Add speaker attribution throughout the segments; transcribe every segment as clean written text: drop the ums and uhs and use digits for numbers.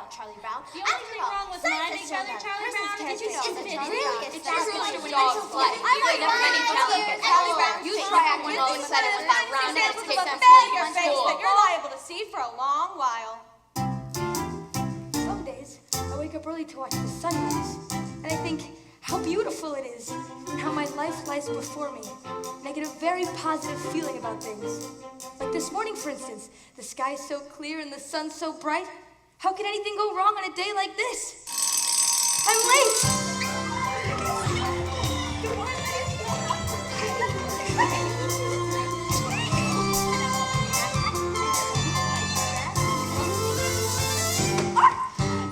Speaker 1: wrong, Charlie Brown.
Speaker 2: The only thing wrong with minding each other, Charlie Brown, is you
Speaker 1: It's
Speaker 2: truly
Speaker 1: when dogs play. Like many challenges. Charlie Brown, you try acting all excited with that round head to take them
Speaker 3: failure
Speaker 1: to
Speaker 3: face
Speaker 1: school.
Speaker 3: that you're liable to see for a long while.
Speaker 4: Some days, I wake up early to watch the sunrise, and I think how beautiful it is, and how my life lies before me, and I get a very positive feeling about things. Like this morning, for instance, the sky's so clear and the sun's so bright. How can anything go wrong on a day like this? I'm late!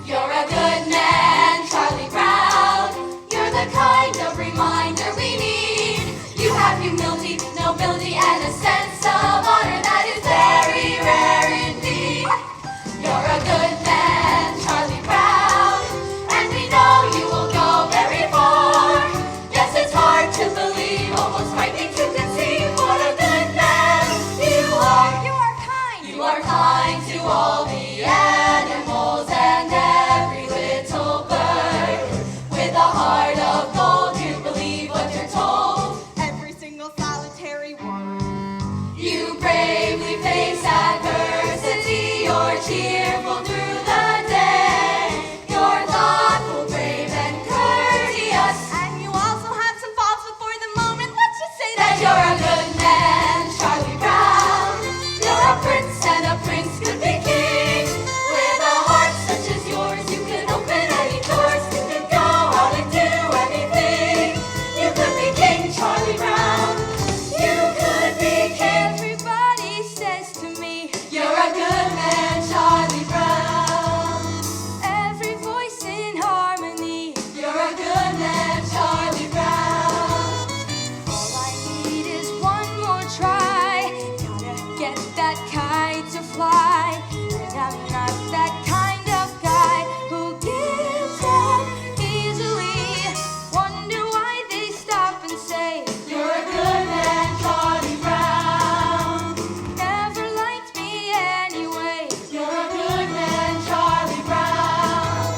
Speaker 5: You're a good man, Charlie Brown. You're the kind of reminder we need. You have humility, nobility, and a sense of honor that is very rare indeed. You're a good man, Charlie Brown, and we know you will go very far. Yes, it's hard to believe, almost frightening to conceive what a good man you are.
Speaker 4: You are kind!
Speaker 5: You are kind to all the animals and every little bird. With a heart of gold, you believe what you're told.
Speaker 3: Every single solitary word.
Speaker 5: You bravely face adversity. You're cheerful through the day. You're thoughtful, brave, and courteous.
Speaker 3: And you also have some faults before the moment. Let's just say
Speaker 5: That you're a good man, Charlie Brown. You're a prince, and a prince could be king. With a heart such as yours, you could open any doors. You could go out and do anything. You could be King Charlie Brown. You could be king.
Speaker 4: Everybody says to me,
Speaker 5: You're a good man, Charlie Brown.
Speaker 4: every voice in harmony.
Speaker 5: You're a good man, Charlie Brown.
Speaker 4: All I need is one more try. Gotta get that kite to fly. And I'm not that kind of guy who gives up easily. Wonder why they stop and say,
Speaker 5: You're a good man, Charlie Brown.
Speaker 4: never liked me anyway.
Speaker 5: You're a good man, Charlie Brown.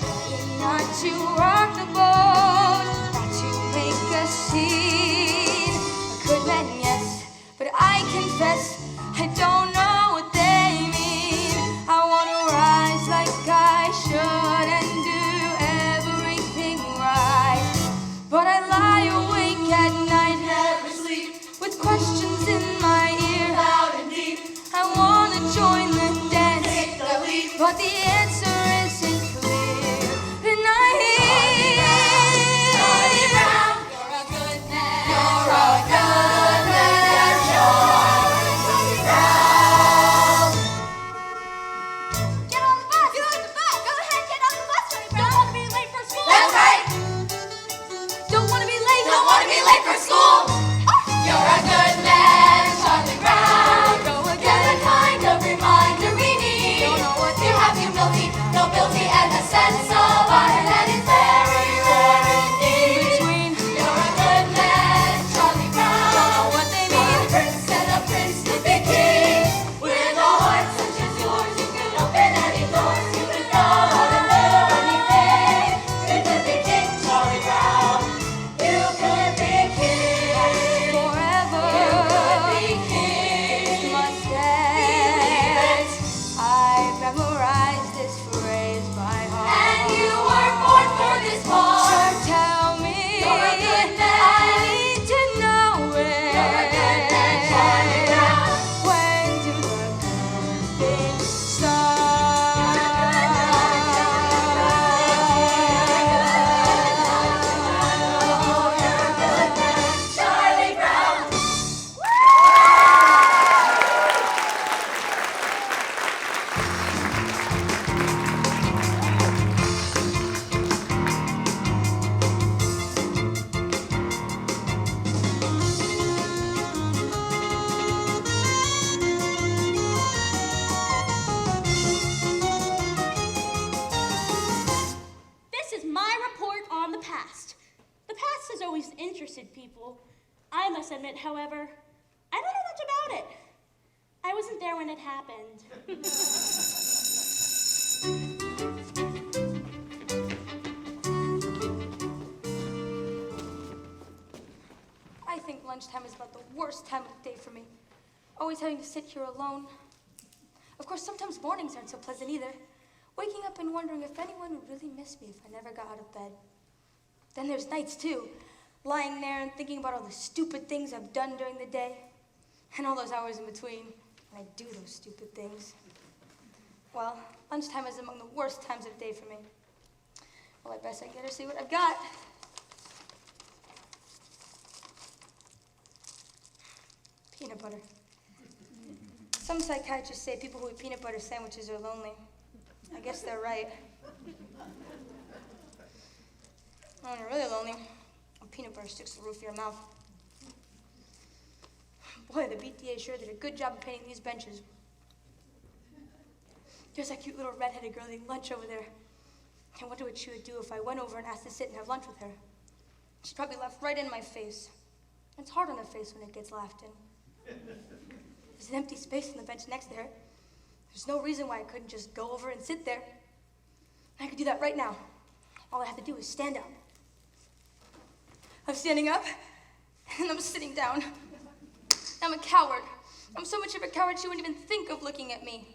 Speaker 4: Trying not to rock the boat, not to make a scene. A good man, yes, but I confess I don't know what they mean. I wanna rise like I should and do everything right, but I lie awake at night,
Speaker 5: Never sleep,
Speaker 4: with questions in my ear.
Speaker 5: loud and deep.
Speaker 4: I wanna join the dance,
Speaker 5: Take the leap.
Speaker 4: but the answer isn't clear. And I
Speaker 5: Charlie Brown, you're a good man. You're a good man, Charlie Brown.
Speaker 3: Get on the bus! Get on the bus! Go ahead, get on the bus, Charlie Brown. Don't want to be late for school.
Speaker 5: That's right.
Speaker 4: don't wanna be late.
Speaker 5: Don't want to be late for school. You're a good man, Charlie Brown. You're the kind of reminder we need. You have humility, nobility, and a sense of honor that is very rare indeed. You're a good man, Charlie Brown.
Speaker 4: What they
Speaker 5: You're
Speaker 4: mean.
Speaker 5: a prince, and a prince could be king. With a heart such as yours, you could open any doors. You could go out and do anything. You could be King Charlie Brown. You could be king.
Speaker 4: Forever.
Speaker 5: You could be king.
Speaker 4: Must
Speaker 5: Believe it.
Speaker 4: I've memorized this phrase by heart.
Speaker 5: And you were born for this part.
Speaker 4: Tell me,
Speaker 5: You're a good man.
Speaker 4: I need to know it.
Speaker 5: You're a good man, Charlie Brown.
Speaker 4: When do the good things start?
Speaker 5: Charlie Brown.
Speaker 2: This is my report on the past. The past has always interested people. I must admit, however, I don't know much about it. I wasn't there when it happened.
Speaker 4: worst time of the day for me. Always having to sit here alone. Of course, sometimes mornings aren't so pleasant either. Waking up and wondering if anyone would really miss me if I never got out of bed. Then there's nights too, lying there and thinking about all the stupid things I've done during the day, and all those hours in between when I do those stupid things. Well, lunchtime is among the worst times of the day for me. Well, I best I get her see what I've got. Peanut butter. Some psychiatrists say people who eat peanut butter sandwiches are lonely. I guess they're right. When you're really lonely, peanut butter sticks to the roof of your mouth. Boy, the BTA sure did a good job of painting these benches. There's that cute little redheaded girl eating lunch over there. I wonder what she would do if I went over and asked to sit and have lunch with her. She'd probably laugh right in my face. It's hard on a face when it gets laughed in. There's an empty space on the bench next to her. There's no reason why I couldn't just go over and sit there. I could do that right now. All I have to do is stand up. I'm standing up, and I'm sitting down. I'm a coward. I'm so much of a coward she wouldn't even think of looking at me.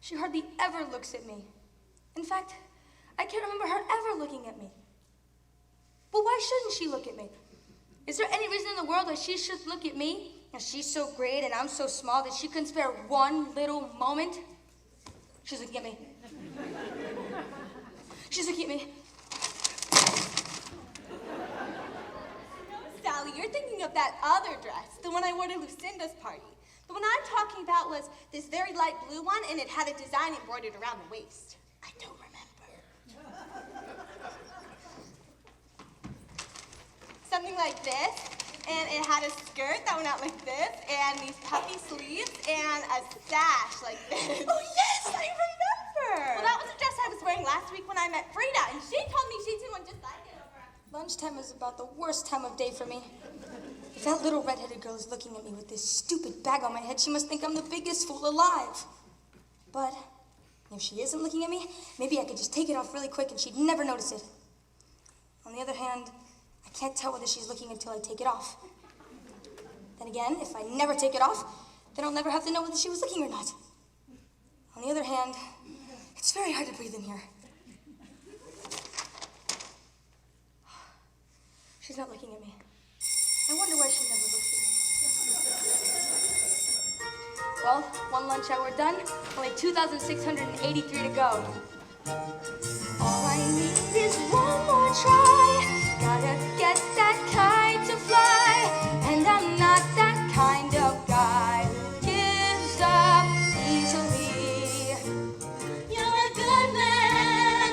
Speaker 4: She hardly ever looks at me. In fact, I can't remember her ever looking at me. But why shouldn't she look at me? Is there any reason in the world why she should look at me? And she's so great and I'm so small that she couldn't spare one little moment? She's looking at me. She's looking at me.
Speaker 3: Sally, you're thinking of that other dress, the one I wore to Lucinda's party. The one I'm talking about was this very light blue one, and it had a design embroidered around the waist. I don't remember. Something like this, and it had a skirt that went out like this, and these puffy sleeves, and a sash like this. Oh, yes, I remember. Well, that was the dress I was wearing last week when I met Frida, and she told me she'd seen one just like it over at...
Speaker 4: Lunchtime is about the worst time of day for me. If that little redheaded girl is looking at me with this stupid bag on my head, she must think I'm the biggest fool alive. But if she isn't looking at me, maybe I could just take it off really quick and she'd never notice it. On the other hand, I can't tell whether she's looking until I take it off. Then again, if I never take it off, then I'll never have to know whether she was looking or not. On the other hand, it's very hard to breathe in here. She's not looking at me. I wonder why she never looks at me. Well, one lunch hour done, only 2,683 to go. All I need is one more try. Gotta get that kite to fly. And I'm not that kind of guy who gives up easily.
Speaker 3: You're a good man.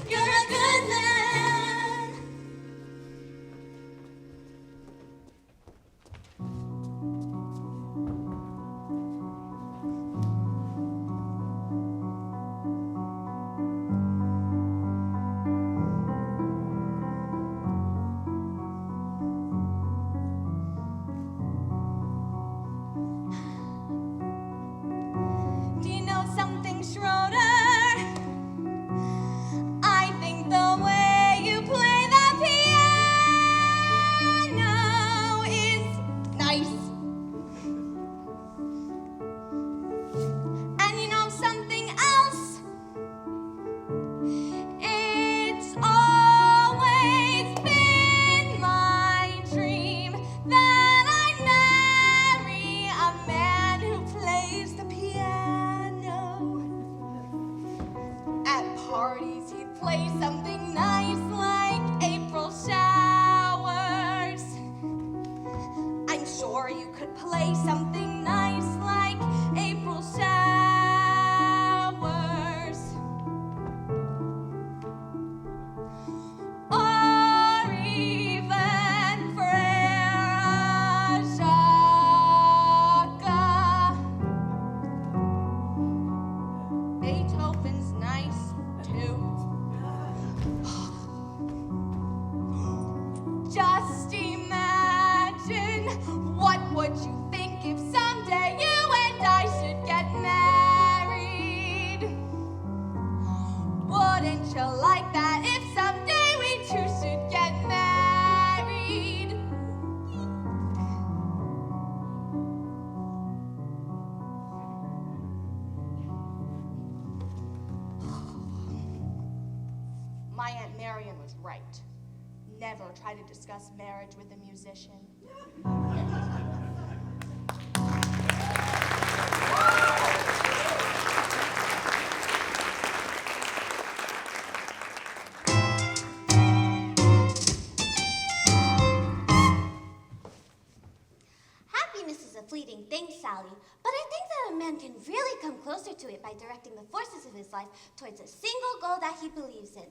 Speaker 3: You're a good man. Marion was right. Never try to discuss marriage with a musician.
Speaker 6: Happiness is a fleeting thing, Sally, but I think that a man can really come closer to it by directing the forces of his life towards a single goal that he believes in.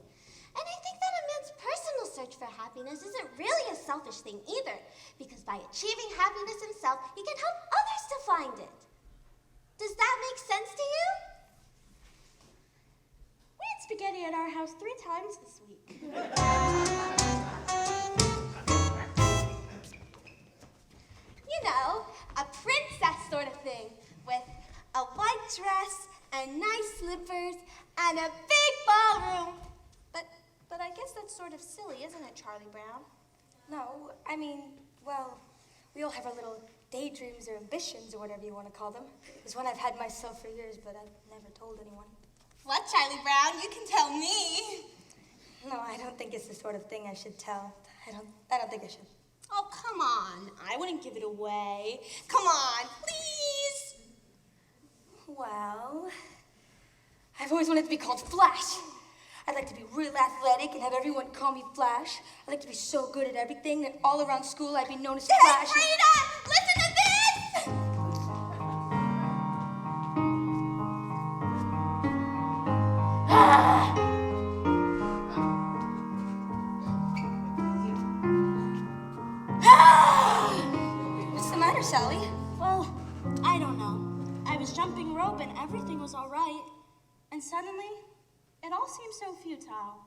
Speaker 6: And I think that a man's personal search for happiness isn't really a selfish thing either, because by achieving happiness himself, he can help others to find it. Does that make sense to you?
Speaker 2: We had spaghetti at our house 3 times this week.
Speaker 3: You know, a princess sort of thing, with a white dress and nice slippers and a big ballroom. But I guess that's sort of silly, isn't it, Charlie Brown?
Speaker 4: No, I mean, well, we all have our little daydreams or ambitions or whatever you want to call them. There's one I've had myself for years, but I've never told anyone.
Speaker 3: What, Charlie Brown? You can tell me.
Speaker 4: No, I don't think it's the sort of thing I should tell. I don't think I should.
Speaker 3: Oh, come on. I wouldn't give it away. Come on, please.
Speaker 4: Well, I've always wanted to be called Flash. I'd like to be real athletic and have everyone call me Flash. I'd like to be so good at everything that all around school I'd be known as Flash.
Speaker 3: Frida, listen to this!
Speaker 4: What's the matter, Sally?
Speaker 2: Well, I don't know. I was jumping rope and everything was all right. And suddenly, it all seemed so futile.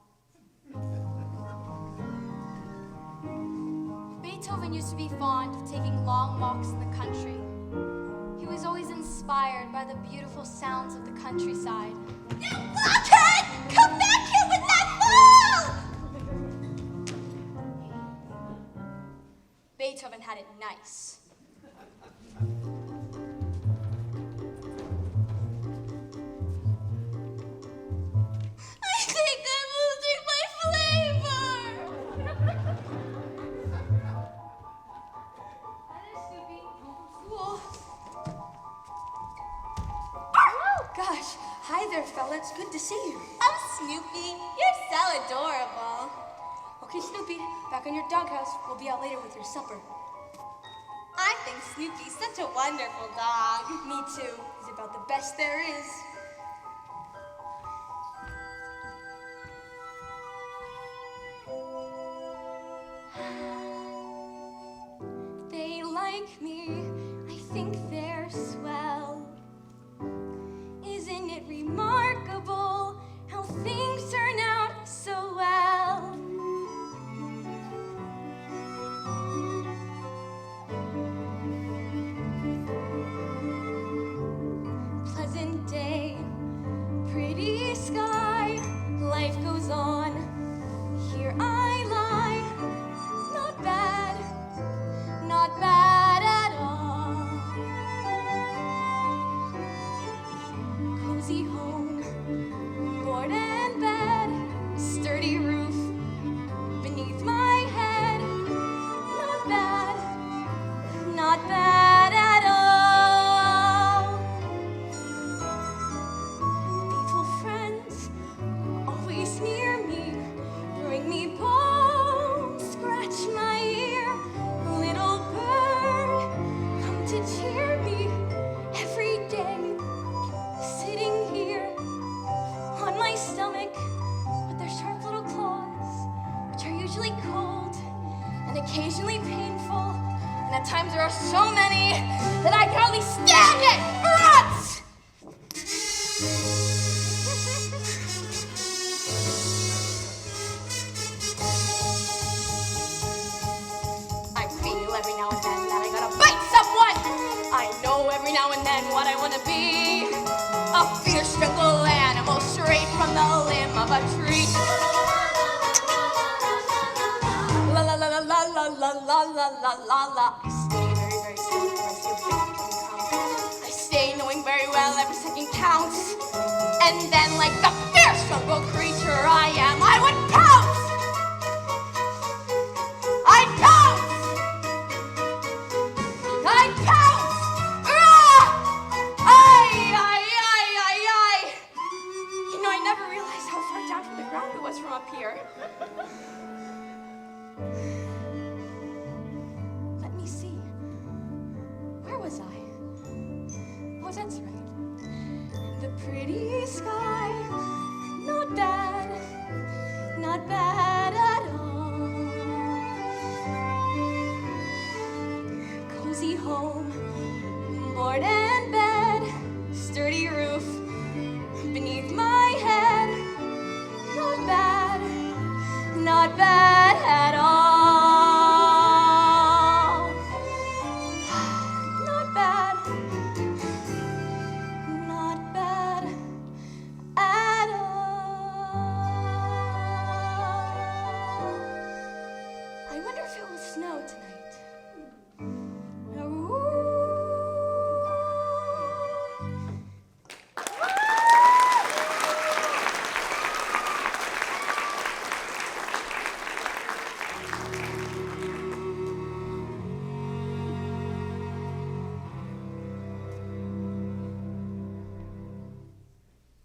Speaker 1: Beethoven used to be fond of taking long walks in the country. He was always inspired by the beautiful sounds of the countryside.
Speaker 3: You blockhead! Come back here with that ball!
Speaker 1: Beethoven had it nice.
Speaker 3: I think I'm losing my flavor!
Speaker 4: Oh, gosh. Hi there, fella. It's good to see you.
Speaker 3: Oh, Snoopy, you're so adorable.
Speaker 4: Okay, Snoopy, back on your doghouse. We'll be out later with your supper.
Speaker 3: I think Snoopy's such a wonderful dog.
Speaker 4: Me too. He's about the best there is.
Speaker 6: They like me, I think they're swell. Isn't it remarkable how things turn out so well? Pleasant day, pretty sky, life goes on. Here I lie, not bad at all. Cozy home, board and bed, sturdy roof beneath my head. Not bad at all. Faithful friends, always near me, bring me bones, scratch my ear. Little bird, come to cheer me every day. Sitting here on my stomach with their sharp little claws, which are usually cold and occasionally painful. And at times there are so many that I can hardly stand it. Rats! I feel every now and then that I gotta bite someone. I know every now and then what I wanna be. A fierce jungle animal straight from the limb of a tree. La la la la la la la la la la la. I stay very, very still for I feel victory come. I stay knowing very well every second counts. And then like the fierce jungle creature I am, I would pounce! starry sky. Not bad at all. Cozy home, board and bed, sturdy roof beneath my head. Not bad at all. Not bad at all. I wonder if it will snow tonight. Ooh.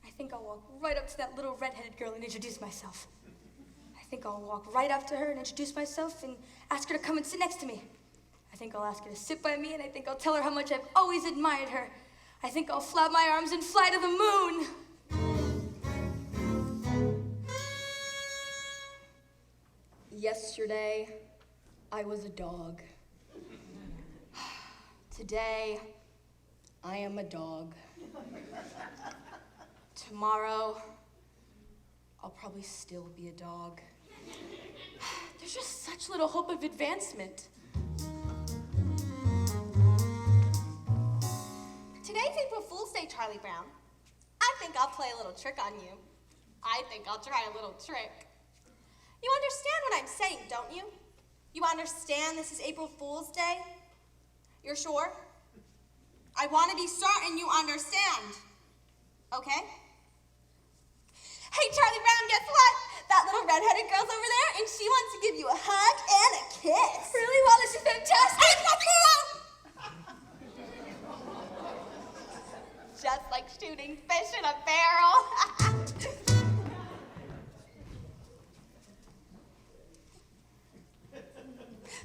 Speaker 6: I think I'll walk right up to that little red-headed girl and introduce myself. I think I'll walk right up to her and introduce myself and ask her to come and sit next to me. I think I'll ask her to sit by me, and I think I'll tell her how much I've always admired her. I think I'll flap my arms and fly to the moon. Yesterday, I was a dog. Today, I am a dog. Tomorrow, I'll probably still be a dog. There's just such little hope of advancement.
Speaker 3: Today's April Fool's Day, Charlie Brown. I think I'll play a little trick on you. I think I'll try a little trick. You understand what I'm saying, don't you? You understand this is April Fool's Day? You're sure? I want to be certain you understand. Okay? Hey, Charlie Brown, guess what? That little redheaded girl's over there, and she wants to give you a hug and a kiss.
Speaker 6: Really? Wow, this is fantastic!
Speaker 3: Just like shooting fish in a barrel.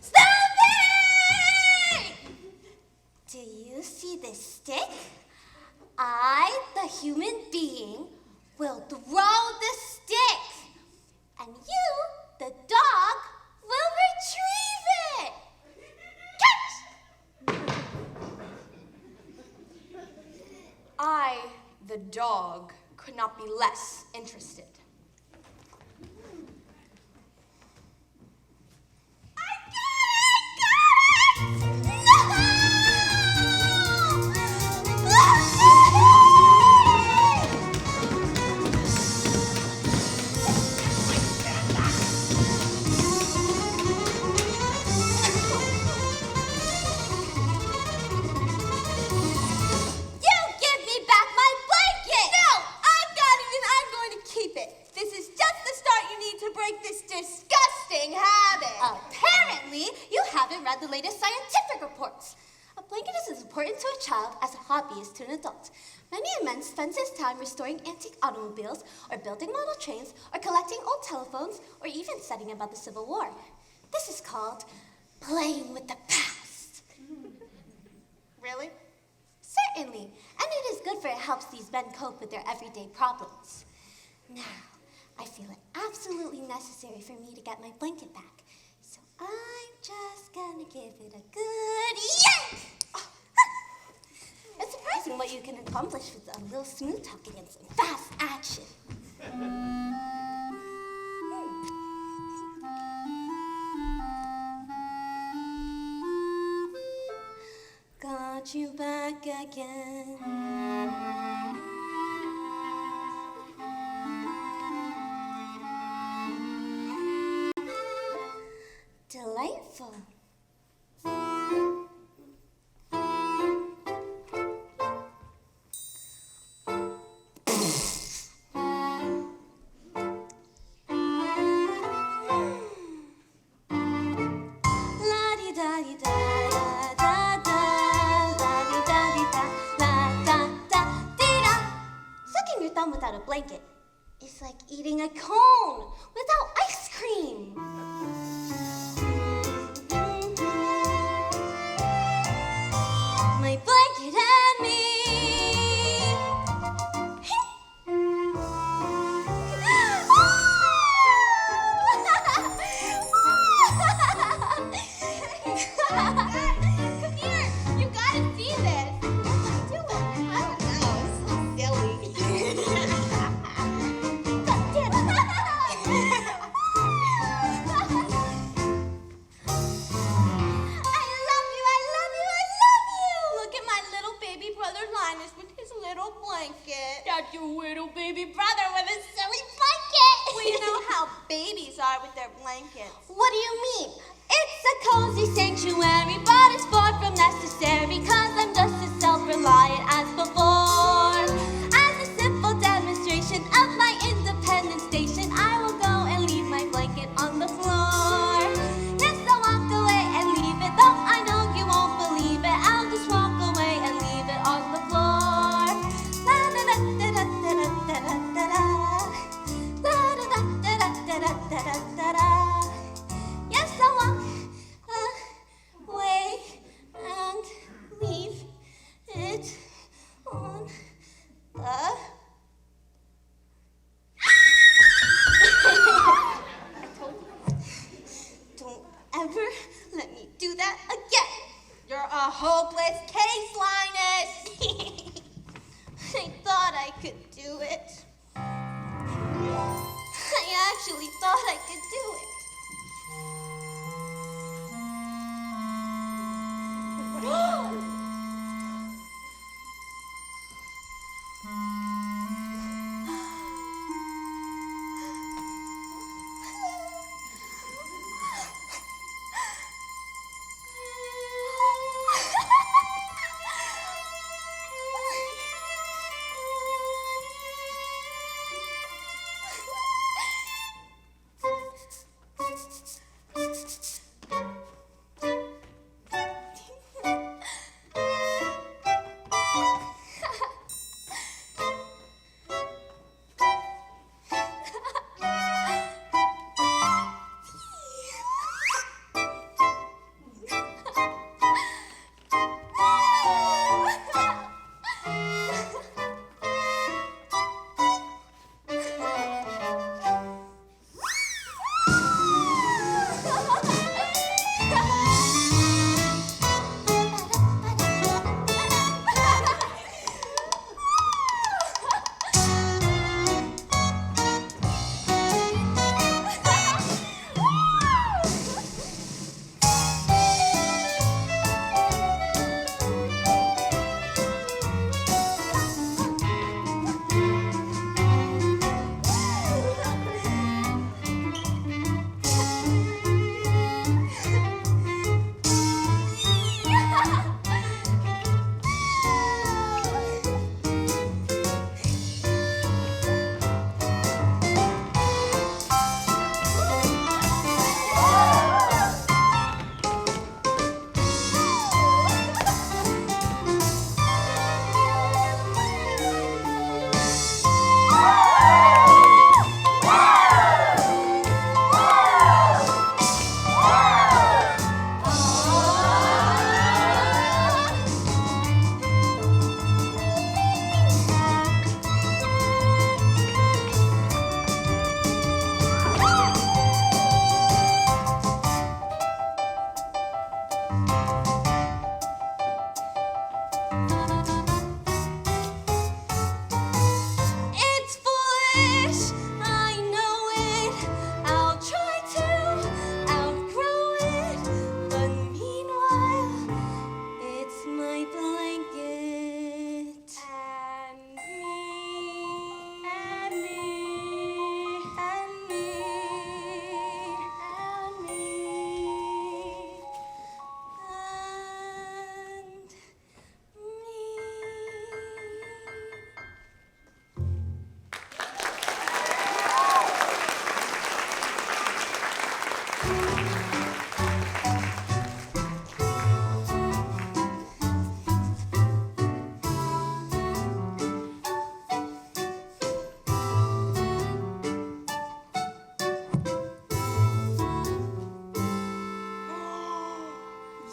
Speaker 3: Snoopy! Do you see this stick? I, the human being, will throw the stick. And you, the dog, will retrieve it. Catch!
Speaker 6: I, the dog, could not be less interested.
Speaker 3: The latest scientific reports. A blanket is as important to a child as a hobby is to an adult. Many a man spends his time restoring antique automobiles, or building model trains, or collecting old telephones, or even studying about the Civil War. This is called playing with the past. Really? Certainly. And it is good for it helps these men cope with their everyday problems. Now, I feel it absolutely necessary for me to get my blanket back. So I'm just gonna give it a good yank! Oh. It's surprising what you can accomplish with a little smooth talking and some fast action. Got you back again. Delightful. Sucking your thumb without a blanket is like eating a cone without ice cream. My blanket and me.
Speaker 2: like your little baby brother with a silly blanket.
Speaker 3: Well, you know how babies are with their blankets.
Speaker 6: What do you mean? It's a cozy sanctuary, but it's far from necessary, 'cause I'm just as self-reliant as before. As a simple demonstration of my independent station, I will go and leave my blanket on the floor. Yes, I'll walk away and leave it, though I know you won't believe it. I'll just walk away and leave it on the floor. La da da da da da da da da da. La da da da da da da da da da. Yes, I'll walk away and leave it on the. Don't ever let me do that again.
Speaker 3: You're a hopeless case, Linus.
Speaker 6: I thought I could do it. I actually thought I could do it.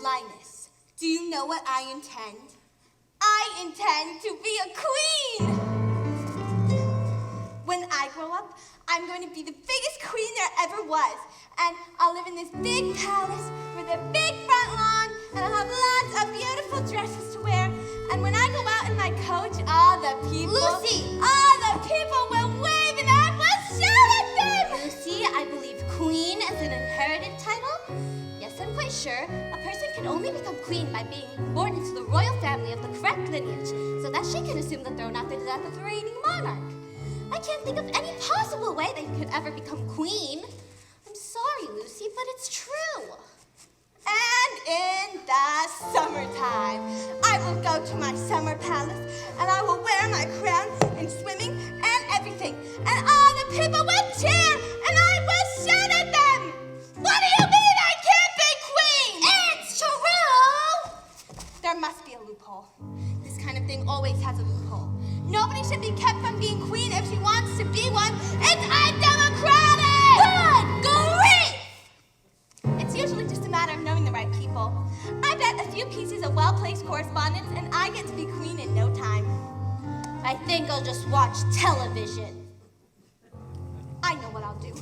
Speaker 3: Linus, do you know what I intend? I intend to be a queen! When I grow up, I'm going to be the biggest queen there ever was. And I'll live in this big palace with a big front lawn, and I'll have lots of beautiful dresses to wear. And when I go out in my coach, all the people...
Speaker 6: Lucy!
Speaker 3: All the people will wave and I will shout at them!
Speaker 6: Lucy, I believe queen is an inherited title. Yes, I'm quite sure. A person can only become queen by being born into the royal family of the correct lineage.
Speaker 1: so that she can assume the throne after the death of the reigning monarch. I can't think of any possible way that you could ever become queen. I'm sorry, Lucy, but it's true.
Speaker 3: And in the summertime, I will go to my summer palace, and I will wear my crown and swimming and everything, and all the people will cheer, and I will shout at them. What do you mean I can't be queen?
Speaker 1: It's true!
Speaker 3: There must be a loophole. This kind of thing always has a loophole. Nobody should be kept from being queen if she wants to be one. It's undemocratic!
Speaker 1: Good grief!
Speaker 3: It's usually just a matter of knowing the right people. I bet a few pieces of well-placed correspondence and I get to be queen in no time.
Speaker 1: I think I'll just watch television.
Speaker 3: I know what I'll do.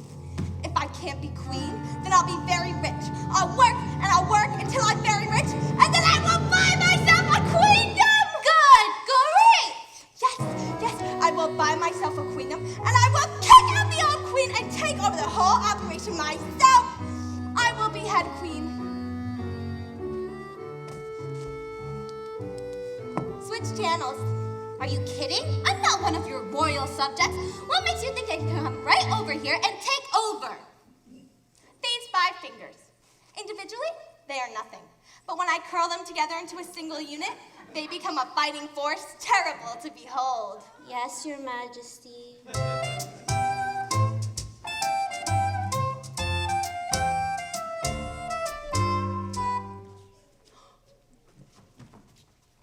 Speaker 3: If I can't be queen, then I'll be very rich. I'll work and I'll work until I'm very rich, and then I will buy myself a queendom!
Speaker 1: Good grief!
Speaker 3: Yes, I will buy myself a queendom, and I will kick out the old queen and take over the whole operation myself. I will be head queen. Switch channels.
Speaker 1: Are you kidding? I'm not one of your royal subjects. What makes you think I can come right over here and take over?
Speaker 3: These 5 fingers. Individually, they are nothing. But when I curl them together into a single unit, they become a fighting force terrible to behold.
Speaker 2: Yes, Your Majesty.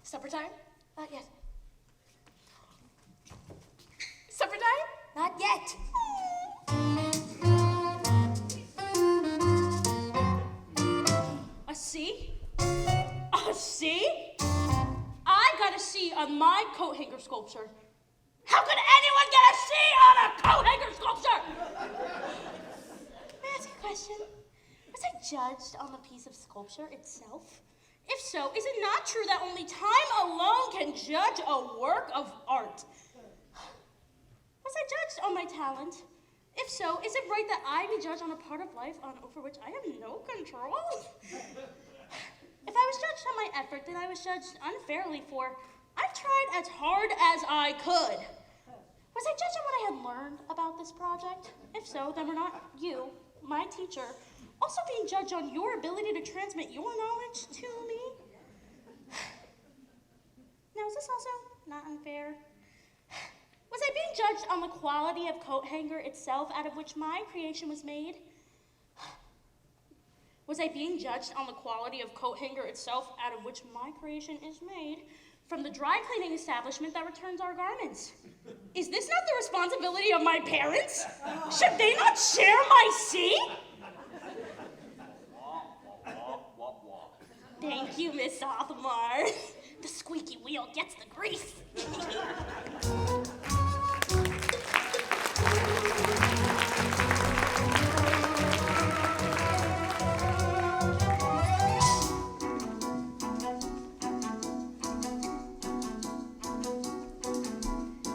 Speaker 3: Supper time?
Speaker 1: Not yet.
Speaker 3: Supper time?
Speaker 1: Not yet.
Speaker 2: A C? A C? I got a C on my coat hanger sculpture. How could anyone get a C on a coat hanger sculpture? May I ask a question? Was I judged on the piece of sculpture itself? If so, is it not true that only time alone can judge a work of art? Was I judged on my talent? If so, is it right that I be judged on a part of life over which I have no control? If I was judged on my effort, then I was judged unfairly, for I tried as hard as I could. Was I judged on what I had learned about this project? If so, then were not you, my teacher, also being judged on your ability to transmit your knowledge to me? Now, is this also not unfair? Was I being judged on the quality of coat hanger itself out of which my creation was made? Was I being judged on the quality of coat hanger itself out of which my creation is made from the dry cleaning establishment that returns our garments? Is this not the responsibility of my parents? Should they not share my C? Thank you, Miss Sophomore. The squeaky wheel gets the grease.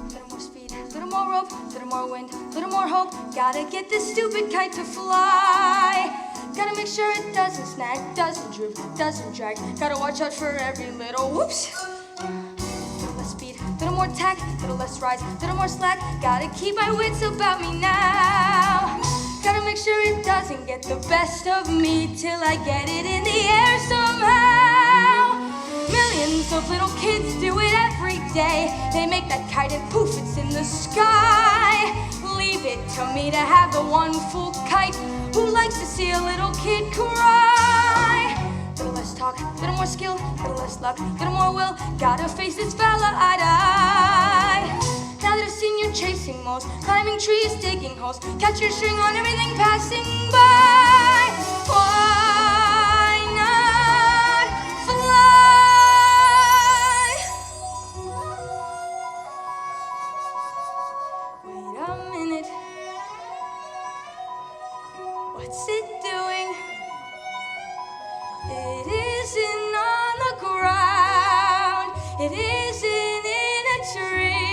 Speaker 4: Little more speed, little more rope, little more wind, little more hope. Gotta get this stupid kite to fly. Gotta make sure it doesn't snag, doesn't droop, doesn't drag. Gotta watch out for every little whoops. Little less speed, little more tack, little less rise, little more slack. Gotta keep my wits about me now. Gotta make sure it doesn't get the best of me till I get it in the air somehow. Millions of little kids do it every day. They make that kite and poof, it's in the sky. Leave it to me to have the one fool kite who likes to see a little kid cry. Little less talk, little more skill, little less luck, little more will. Gotta face this fella eye to eye. Now that I've seen you chasing moles, climbing trees, digging holes, catch your string on everything passing by. Why not fly? Wait a minute. What's it doing? It isn't on the ground. It isn't in a tree.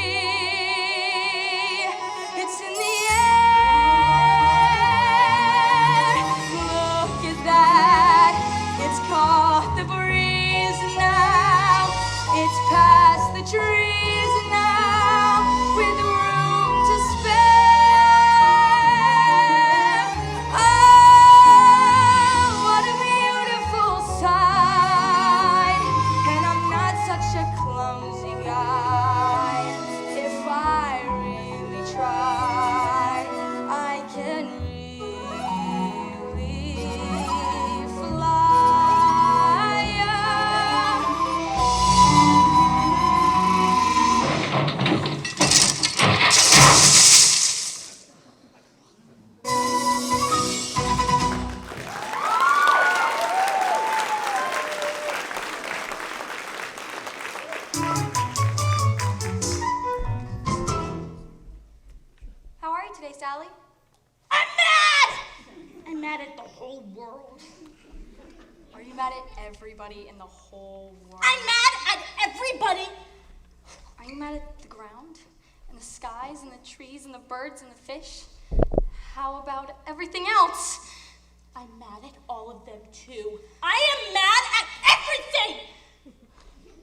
Speaker 4: It's in the air. Look at that. It's caught the breeze now. It's past the tree. Sally?
Speaker 2: I'm mad! I'm mad at the whole world.
Speaker 4: Are you mad at everybody in the whole world?
Speaker 2: I'm mad at everybody!
Speaker 4: Are you mad at the ground, and the skies, and the trees, and the birds, and the fish? How about everything else?
Speaker 2: I'm mad at all of them too. I am mad at everything!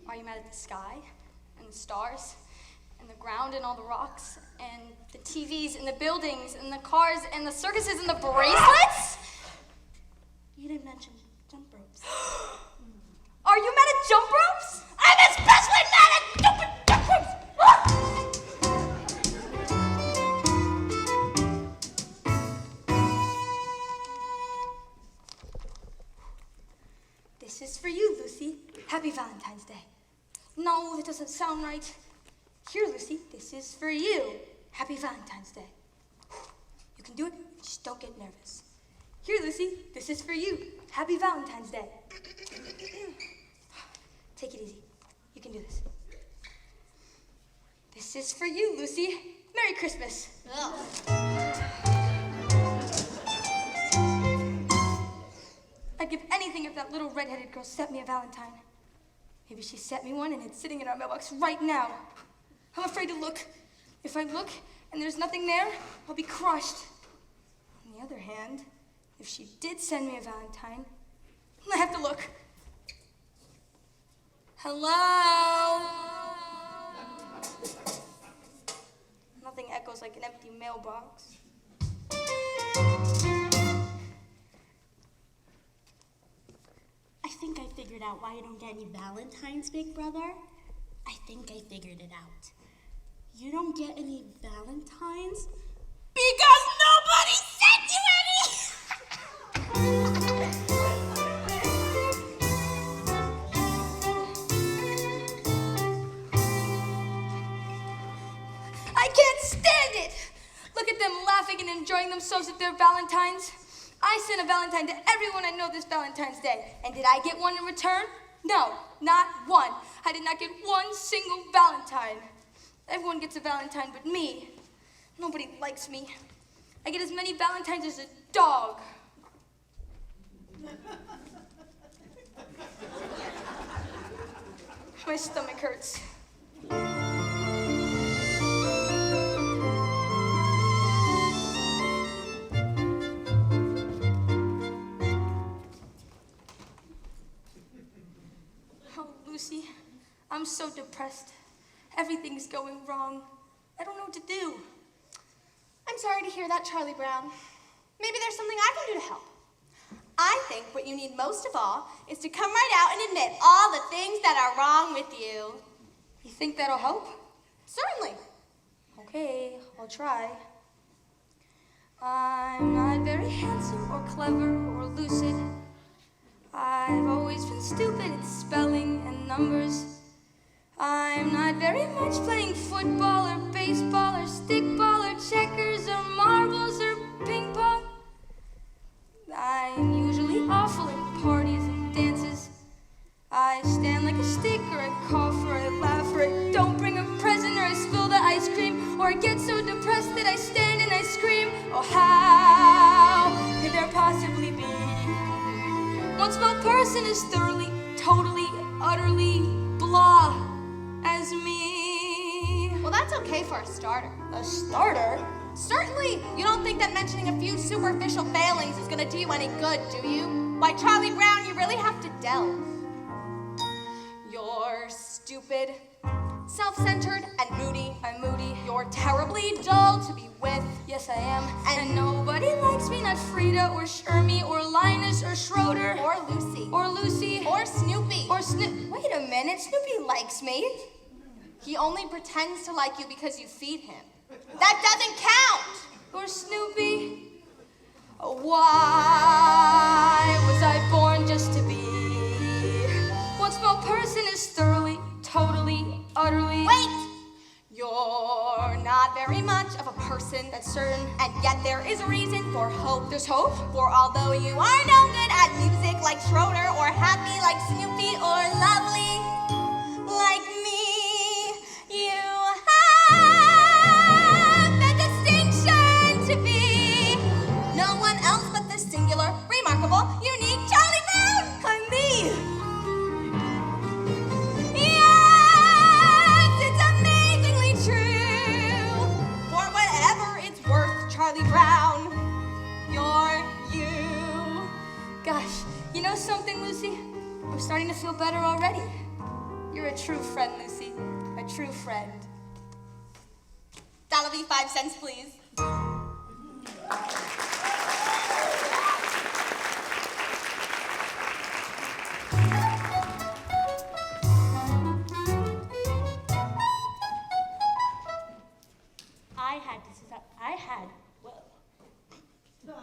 Speaker 4: Are you mad at the sky, and the stars, and the ground, and all the rocks, and the TVs, and the buildings, and the cars, and the circuses, and the bracelets?
Speaker 2: You didn't mention jump ropes.
Speaker 4: Are you mad at jump ropes?
Speaker 2: I'm especially mad at stupid jump ropes!
Speaker 4: This is for you, Lucy. Happy Valentine's Day. No, that doesn't sound right. Here, Lucy, this is for you. Happy Valentine's Day. You can do it, just don't get nervous. Here, Lucy, this is for you. Happy Valentine's Day. Take it easy. You can do this. This is for you, Lucy. Merry Christmas. I'd give anything if that little red-headed girl sent me a Valentine. Maybe she sent me one and it's sitting in our mailbox right now. I'm afraid to look. If I look and there's nothing there, I'll be crushed. On the other hand, if she did send me a Valentine, I have to look. Hello? Nothing echoes like an empty mailbox.
Speaker 2: I think I figured out why you don't get any Valentines, big brother. I think I figured it out. You don't get any Valentines because nobody sent you any!
Speaker 4: I can't stand it! Look at them laughing and enjoying themselves at their Valentines. I sent a Valentine to everyone I know this Valentine's Day. And did I get one in return? No, not one. I did not get one single Valentine. Everyone gets a Valentine but me. Nobody likes me. I get as many Valentines as a dog. My stomach hurts. Lucy, I'm so depressed. Everything's going wrong. I don't know what to do.
Speaker 3: I'm sorry to hear that, Charlie Brown. Maybe there's something I can do to help. I think what you need most of all is to come right out and admit all the things that are wrong with you.
Speaker 4: You think that'll help?
Speaker 3: Certainly.
Speaker 4: Okay, I'll try. I'm not very handsome or clever or lucid. I've always been stupid at spelling and numbers. I'm not very much playing football or baseball or stickball or checkers or marbles or ping pong. I'm usually awful at parties and dances. I stand like a stick or I cough or I laugh or I don't bring a present or I spill the ice cream or I get so depressed that I stand and I scream. Oh, how could there possibly be one small person as thoroughly, totally, utterly blah as me?
Speaker 3: Well, that's okay for a starter.
Speaker 4: A starter?
Speaker 3: Certainly, you don't think that mentioning a few superficial failings is going to do you any good, do you? Why, Charlie Brown, you really have to delve. You're stupid, self-centered, and moody.
Speaker 4: I'm moody.
Speaker 3: You're terribly dull to be with.
Speaker 4: Yes, I am. And nobody likes me, not Frida or Shermie or Linus or Schroeder.
Speaker 3: Or Lucy.
Speaker 4: Or Lucy.
Speaker 3: Or Snoopy.
Speaker 4: Or Wait a minute, Snoopy likes me.
Speaker 3: He only pretends to like you because you feed him. That doesn't count!
Speaker 4: Or Snoopy. Why was I born just to be one small person is thoroughly, totally, utterly...
Speaker 3: Wait! You're not very much of a person.
Speaker 4: That's certain.
Speaker 3: And yet there is reason for hope.
Speaker 4: There's hope?
Speaker 3: For although you are no good at music like Schroeder, or happy like Snoopy, or lovely like me, you have the distinction to
Speaker 4: know something, Lucy? I'm starting to feel better already. You're a true friend, Lucy. A true friend.
Speaker 3: That'll be 5 cents, please.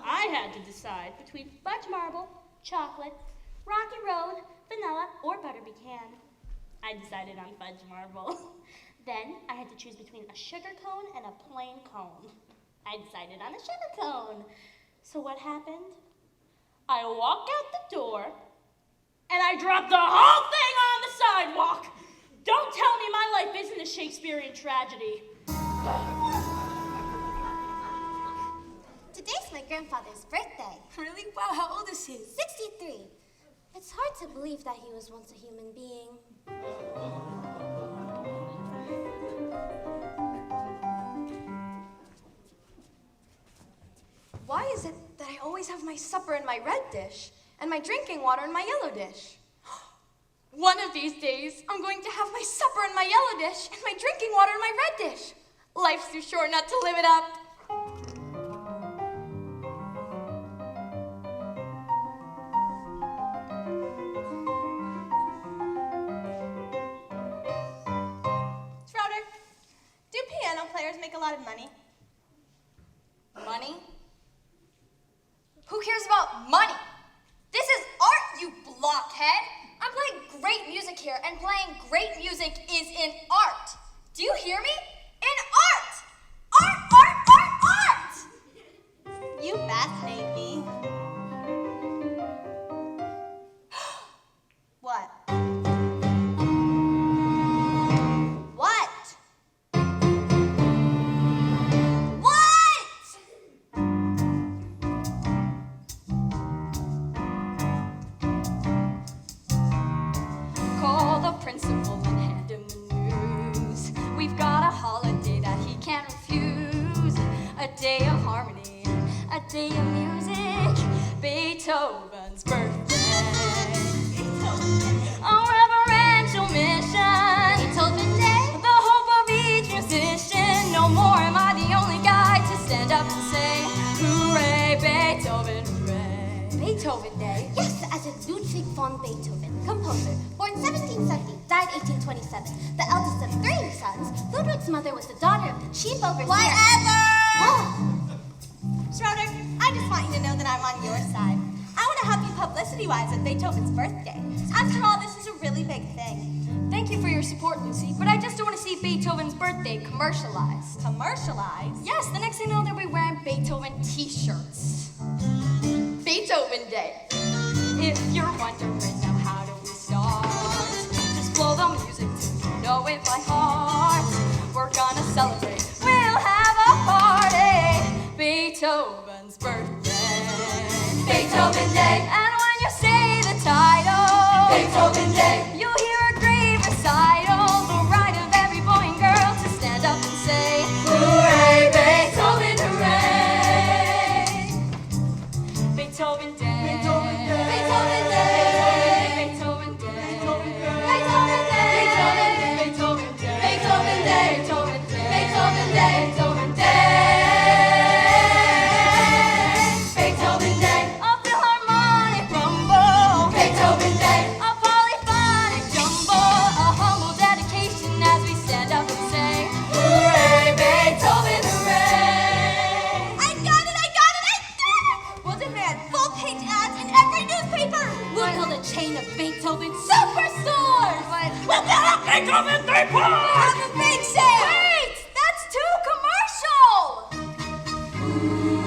Speaker 2: I had to decide between fudge marble, chocolate, rocky road, vanilla, or butter pecan. I decided on fudge marble. Then I had to choose between a sugar cone and a plain cone. I decided on a sugar cone. So what happened? I walked out the door and I dropped the whole thing on the sidewalk. Don't tell me my life isn't a Shakespearean tragedy.
Speaker 1: Today's my grandfather's birthday.
Speaker 4: Really? Wow, how old is he?
Speaker 1: 63. It's hard to believe that he was once a human being.
Speaker 4: Why is it that I always have my supper in my red dish and my drinking water in my yellow dish? One of these days, I'm going to have my supper in my yellow dish and my drinking water in my red dish. Life's too short not to live it up.
Speaker 3: Schroeder, do piano players make a lot of money?
Speaker 4: Money? Who cares about money? This is art, you blockhead! I'm playing great music here, and playing great music is in art. Do you hear me? In art! Art, art, art, art!
Speaker 3: You fascinate me. What? What? What?
Speaker 4: Call the principal and hand him the news. We've got a holiday that he can't refuse. A day of harmony, a day of music. Beethoven's birthday. A reverential mission.
Speaker 1: Beethoven Day.
Speaker 4: The hope of each musician. No more am I the only guy to stand up and say, hooray, Beethoven, hooray. Beethoven Day?
Speaker 1: Yes, as in Ludwig von Beethoven, composer, born 1770, died 1827. The eldest of 3 sons, Ludwig's mother was the daughter of the chief overseer.
Speaker 3: Whatever!
Speaker 1: Oh,
Speaker 3: Schroeder, I just want you to know that I'm on your side. I want to help you publicity-wise with Beethoven's birthday. After all, this is a really big thing.
Speaker 4: Thank you for your support, Lucy, but I just don't want to see Beethoven's birthday commercialized.
Speaker 3: Commercialized?
Speaker 4: Yes, the next thing you know, they'll be wearing Beethoven t-shirts. Beethoven Day. If you're wondering now, how do we start? Just blow the music till you know it by heart. We're gonna celebrate, we'll have a party. Beethoven's birthday.
Speaker 5: Beethoven Day.
Speaker 4: And when you say the title,
Speaker 5: Beethoven Day.
Speaker 4: you'll hear a great recital. The right of every boy and girl to stand up and say,
Speaker 5: Hooray, Beethoven, hooray.
Speaker 4: Beethoven Day.
Speaker 5: Beethoven Day.
Speaker 4: Beethoven Day. Beethoven Day.
Speaker 5: Beethoven Day.
Speaker 4: Beethoven Day.
Speaker 5: Beethoven Day.
Speaker 4: Beethoven Day.
Speaker 5: Beethoven Day.
Speaker 4: Beethoven Day.
Speaker 5: Beethoven Day.
Speaker 4: A philharmonic rumble.
Speaker 5: Beethoven Day.
Speaker 4: A polyphonic jumble. A humble dedication as we stand up and say,
Speaker 5: Hooray, Beethoven, hooray.
Speaker 3: I got it! We'll demand full-page ads in every newspaper!
Speaker 1: we'll build a chain of Beethoven superstores.
Speaker 2: We'll build a Beethoven theme park!
Speaker 3: Have a big sale!
Speaker 4: wait, that's too commercial!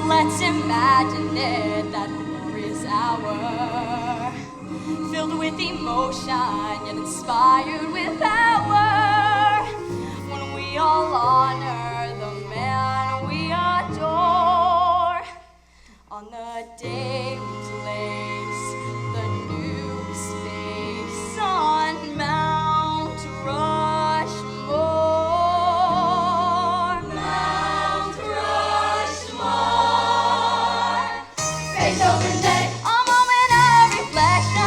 Speaker 4: Let's imagine it, that glorious hour, filled with emotion yet inspired with power, when we all honor the man we adore. On the day we place the new space on Mount Rushmore. Mount Rushmore.
Speaker 5: Beethoven Day.
Speaker 4: A moment of reflection.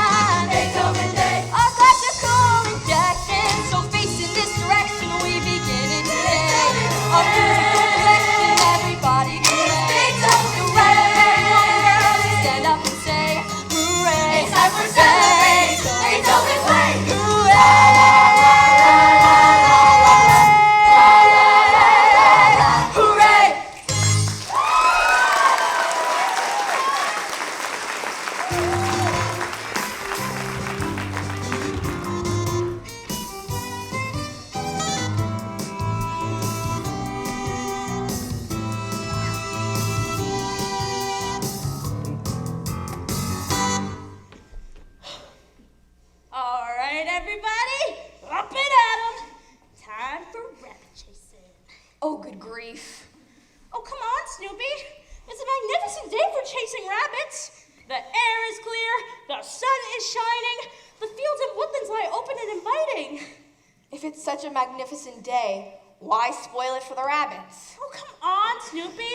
Speaker 2: Oh, come on, Snoopy. It's a magnificent day for chasing rabbits. The air is clear, the sun is shining, the fields and woodlands lie open and inviting.
Speaker 3: If it's such a magnificent day, why spoil it for the rabbits?
Speaker 2: Oh, come on, Snoopy.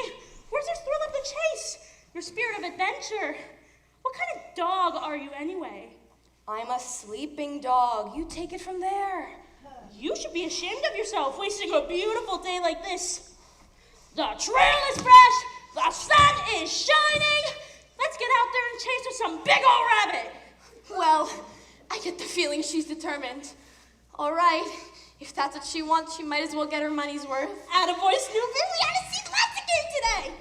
Speaker 2: Where's your thrill of the chase? Your spirit of adventure? What kind of dog are you anyway?
Speaker 3: I'm a sleeping dog. You take it from there.
Speaker 2: You should be ashamed of yourself, wasting a beautiful day like this. The trail is fresh, the sun is shining. Let's get out there and chase with some big old rabbit.
Speaker 3: Well, I get the feeling she's determined. All right, if that's what she wants, she might as well get her money's worth.
Speaker 2: Attaboy, Snoopy.
Speaker 3: We had to see lots of game today.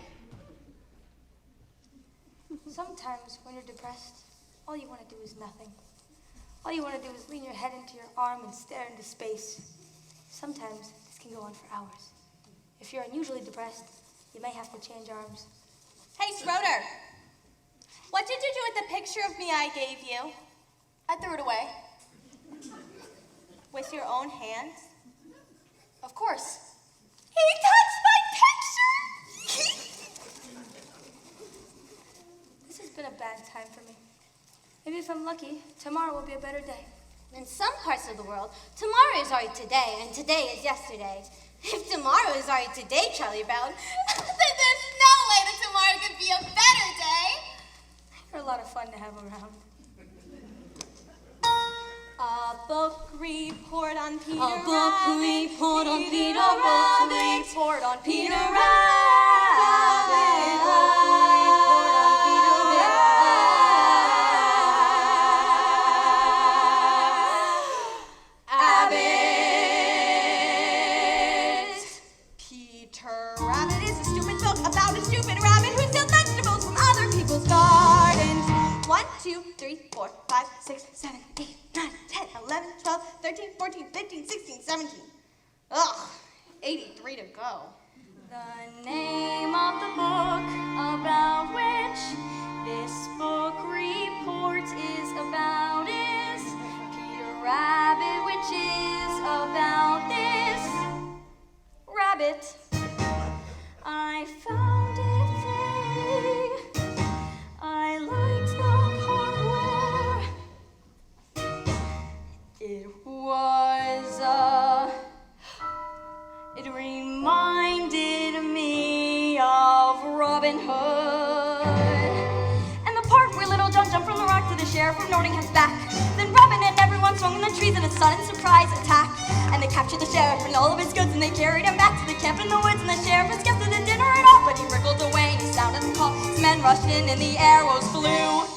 Speaker 4: Sometimes when you're depressed, all you want to do is nothing. All you want to do is lean your head into your arm and stare into space. Sometimes this can go on for hours. If you're unusually depressed, you may have to change arms.
Speaker 3: Hey, Schroeder. What did you do with the picture of me I gave you? I threw it away. With your own hands? Of course. He touched my picture!
Speaker 4: This has been a bad time for me. Maybe if I'm lucky, tomorrow will be a better day.
Speaker 1: In some parts of the world, tomorrow is already today, and today is yesterday. If tomorrow is already today, Charlie Brown, then there's no way that tomorrow could be a better day.
Speaker 4: You're a lot of fun to have around.
Speaker 3: A book report on Peter
Speaker 1: A book
Speaker 3: Rabbit.
Speaker 1: report on Peter
Speaker 3: A book
Speaker 1: Rabbit.
Speaker 3: report on Peter
Speaker 1: Peter
Speaker 3: Peter Rabbit is a stupid book about a stupid rabbit who steals vegetables from other people's gardens. 1, 2, 3, 4, 5, 6, 7, 8, 9, 10, 11, 12, 13, 14, 15, 16, 17. Ugh, 83 to go.
Speaker 4: The name of the book about which this book report is about is Peter Rabbit, which is about this rabbit. I found it funny. I liked the part where it was it reminded me of Robin Hood. And the part where Little John jumped from the rock to the sheriff from Nottingham's back. Then Robin and everyone swung in the trees in a sudden surprise attack. And they captured the sheriff and all of his goods, and they carried him back to the camp in the woods. And the sheriff was kept to the dinner and all, but he wriggled away and he sounded the call. His men rushed in and the arrows flew.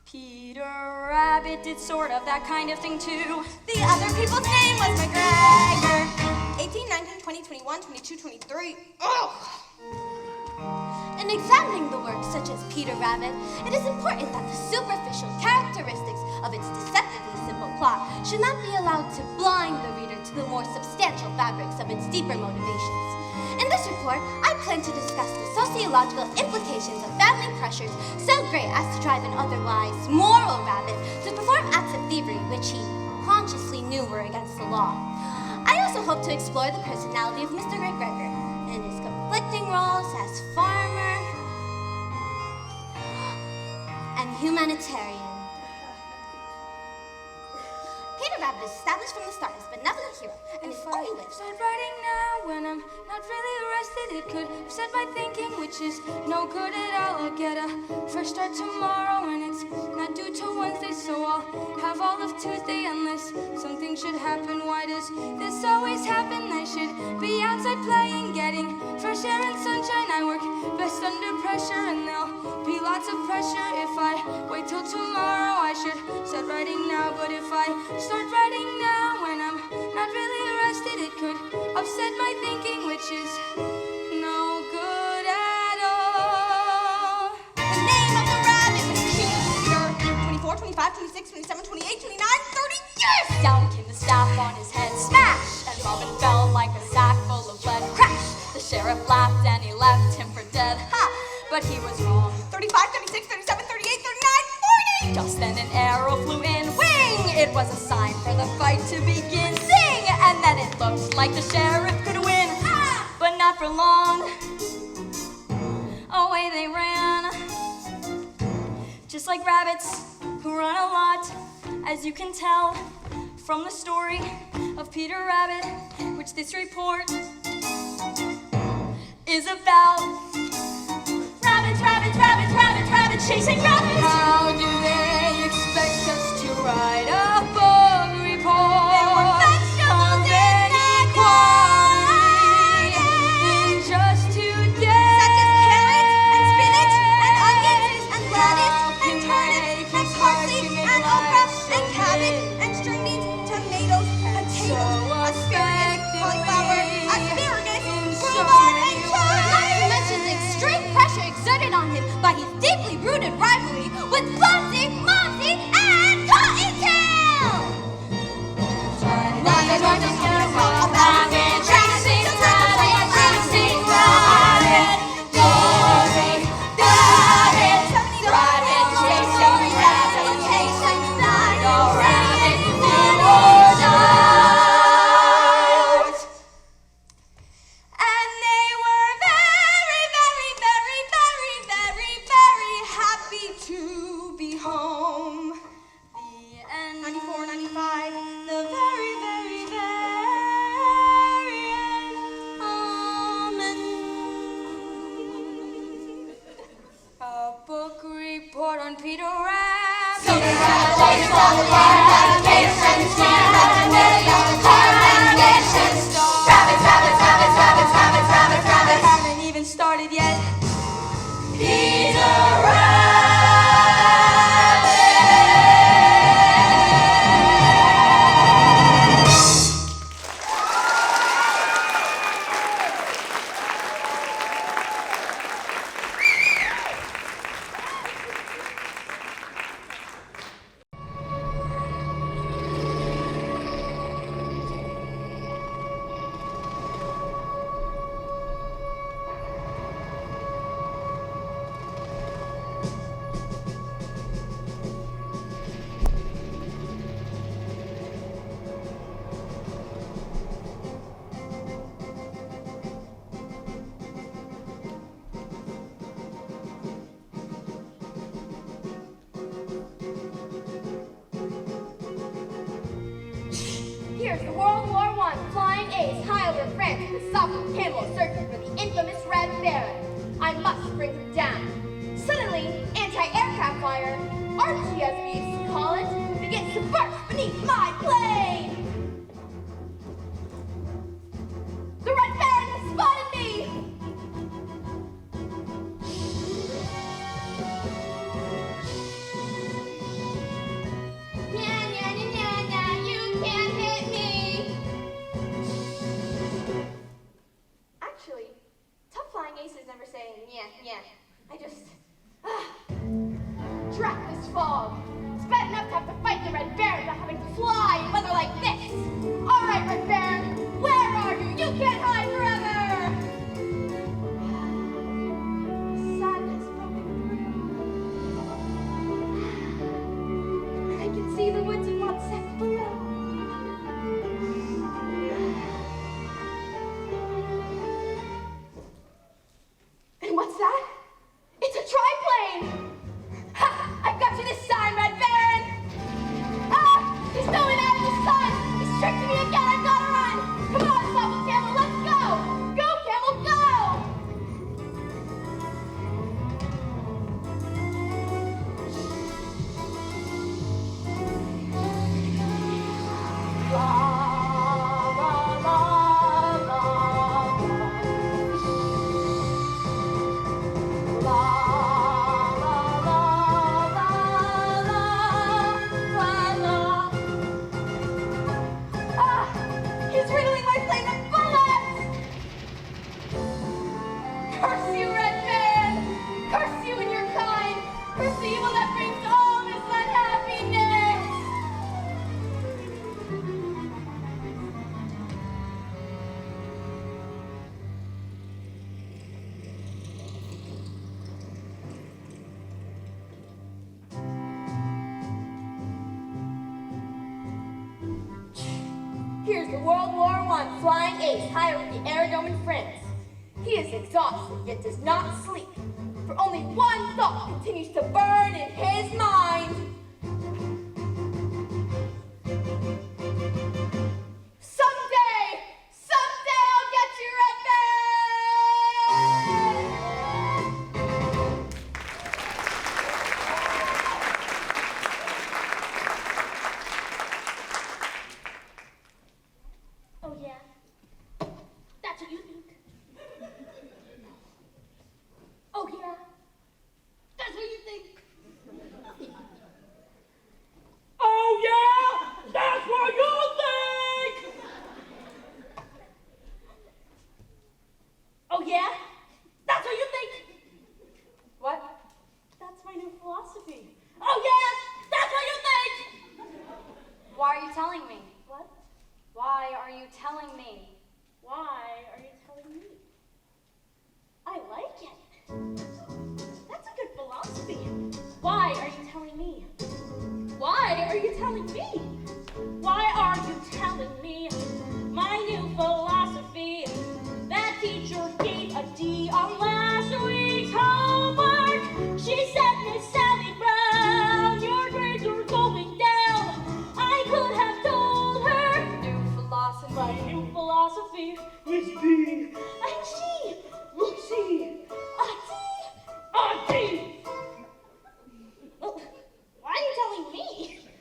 Speaker 4: Peter Rabbit did sort of that kind of thing too.
Speaker 3: The other people's name was McGregor. 18, 19, 20, 21, 22, 23. Ugh.
Speaker 1: In examining the work such as Peter Rabbit, it is important that the superficial characteristics of its deceptively simple plot should not be allowed to blind the reader to the more substantial fabrics of its deeper motivations. In this report, I plan to discuss the sociological implications of family pressures so great as to drive an otherwise moral rabbit to perform acts of thievery which he consciously knew were against the law. I also hope to explore the personality of Mr. McGregor in his conflicting roles as farmer and humanitarian. Peter Rabbit is established from the start as a benevolent hero, and his
Speaker 4: If
Speaker 1: only
Speaker 4: I
Speaker 1: lives.
Speaker 4: start writing now when I'm not really rested, it could upset my thinking, which is no good at all. I'll get a fresh start tomorrow, and it's not due till Wednesday, so I'll have all of Tuesday unless something should happen. Why does this always happen? I should be outside playing, getting fresh air and sunshine. I work best under pressure, and there'll be lots of pressure if I wait till tomorrow. I should start writing now, but if I start writing now when I'm not really rested, it could upset my thinking, which is no good at all.
Speaker 3: The name of the rabbit was Peter. 24, 25, 26, 27, 28, 29, 30 years!
Speaker 4: Down came the staff on his head, smash! And Robin fell like a sack full of lead, crash! The sheriff laughed and he left him for dead, ha! But he was wrong.
Speaker 3: 35, 36, 37, 38, 39, 40!
Speaker 4: Just then an arrow flew in, wing! It was a sign for the fight to begin, zing! And then it looked like the sheriff could win, but not for long. away they ran. Just like rabbits who run a lot, as you can tell from the story of Peter Rabbit, which this report is about. Rabbits, rabbits, rabbits, rabbits, rabbits chasing rabbits. How do they expect us to write a book report?
Speaker 3: There were vegetables in
Speaker 4: quality in just 2 days.
Speaker 3: such as carrots and spinach and onions and lettuce and turnips and parsley and okra and cabbage and string beans, tomatoes, potatoes, asparagus, cauliflower, asparagus, rhubarb, and chives.
Speaker 1: Not to mention the extreme pressure exerted on him by his deeply rooted rivalry with Flopsy, Mopsy, and Cottontail!
Speaker 3: And they were very, very, very, very, very, very happy to be home.
Speaker 4: The end.
Speaker 3: 94, 95, the very, very, very end.
Speaker 4: Amen. A book report on Peter Rabbit. Haven't even started yet.
Speaker 1: Here's the World War I flying ace high over France with a sovereign camel searching for the infamous Red Baron. I must bring him down. Suddenly, anti-aircraft fire, Archie as we used to call it, begins to burst beneath my plane. The Red Baron has spotted me! Nya, nya, nya, nya, nya, you can't hit me! Actually, tough flying aces never say nya, nya. I just... Drat this fog! It's bad enough to have to fight the Red Baron without having to fly in weather like this! Alright, Red Baron, where are you? You can't hide forever! Sadness broken through. I can see the woods in Montseck below. And what's that? It's a triplane! Ha! I've got you this time, Red Baron! Ah! He's going out of the sun! He's tricked me again! I've got to run! Come on, Papa Camel, let's go! Go, Camel, go! La, la, la, la, la, he's riddling my plane with bullets! Curse you, Red Baron! Curse you and your kind! Curse the evil that brings all this unhappiness! Here's the World War I flying ace high over the aerodrome in France.
Speaker 4: He is exhausted, yet does not sleep, for only one thought continues to burn in his mind. Someday I'll get you right back!
Speaker 2: Oh, yeah? That's what you think? Oh, yeah? That's what you think? Oh, yeah? That's what you think? Oh, yeah? That's what you think?
Speaker 4: What?
Speaker 2: That's my new philosophy. Oh, yeah? That's what you think?
Speaker 4: Why are you telling me?
Speaker 2: What?
Speaker 4: Why are you telling me?
Speaker 2: Why are you telling me? I like it. That's a good philosophy. Why are you telling me? Why are you telling me? Why are you telling me my new philosophy? That teacher gave a D on last week's homework. She said, Miss Sally Brown, your grades are going down. I could have told her
Speaker 4: New philosophy.
Speaker 2: my new philosophy is B. And she, look, she, a D. Well, why are you telling me?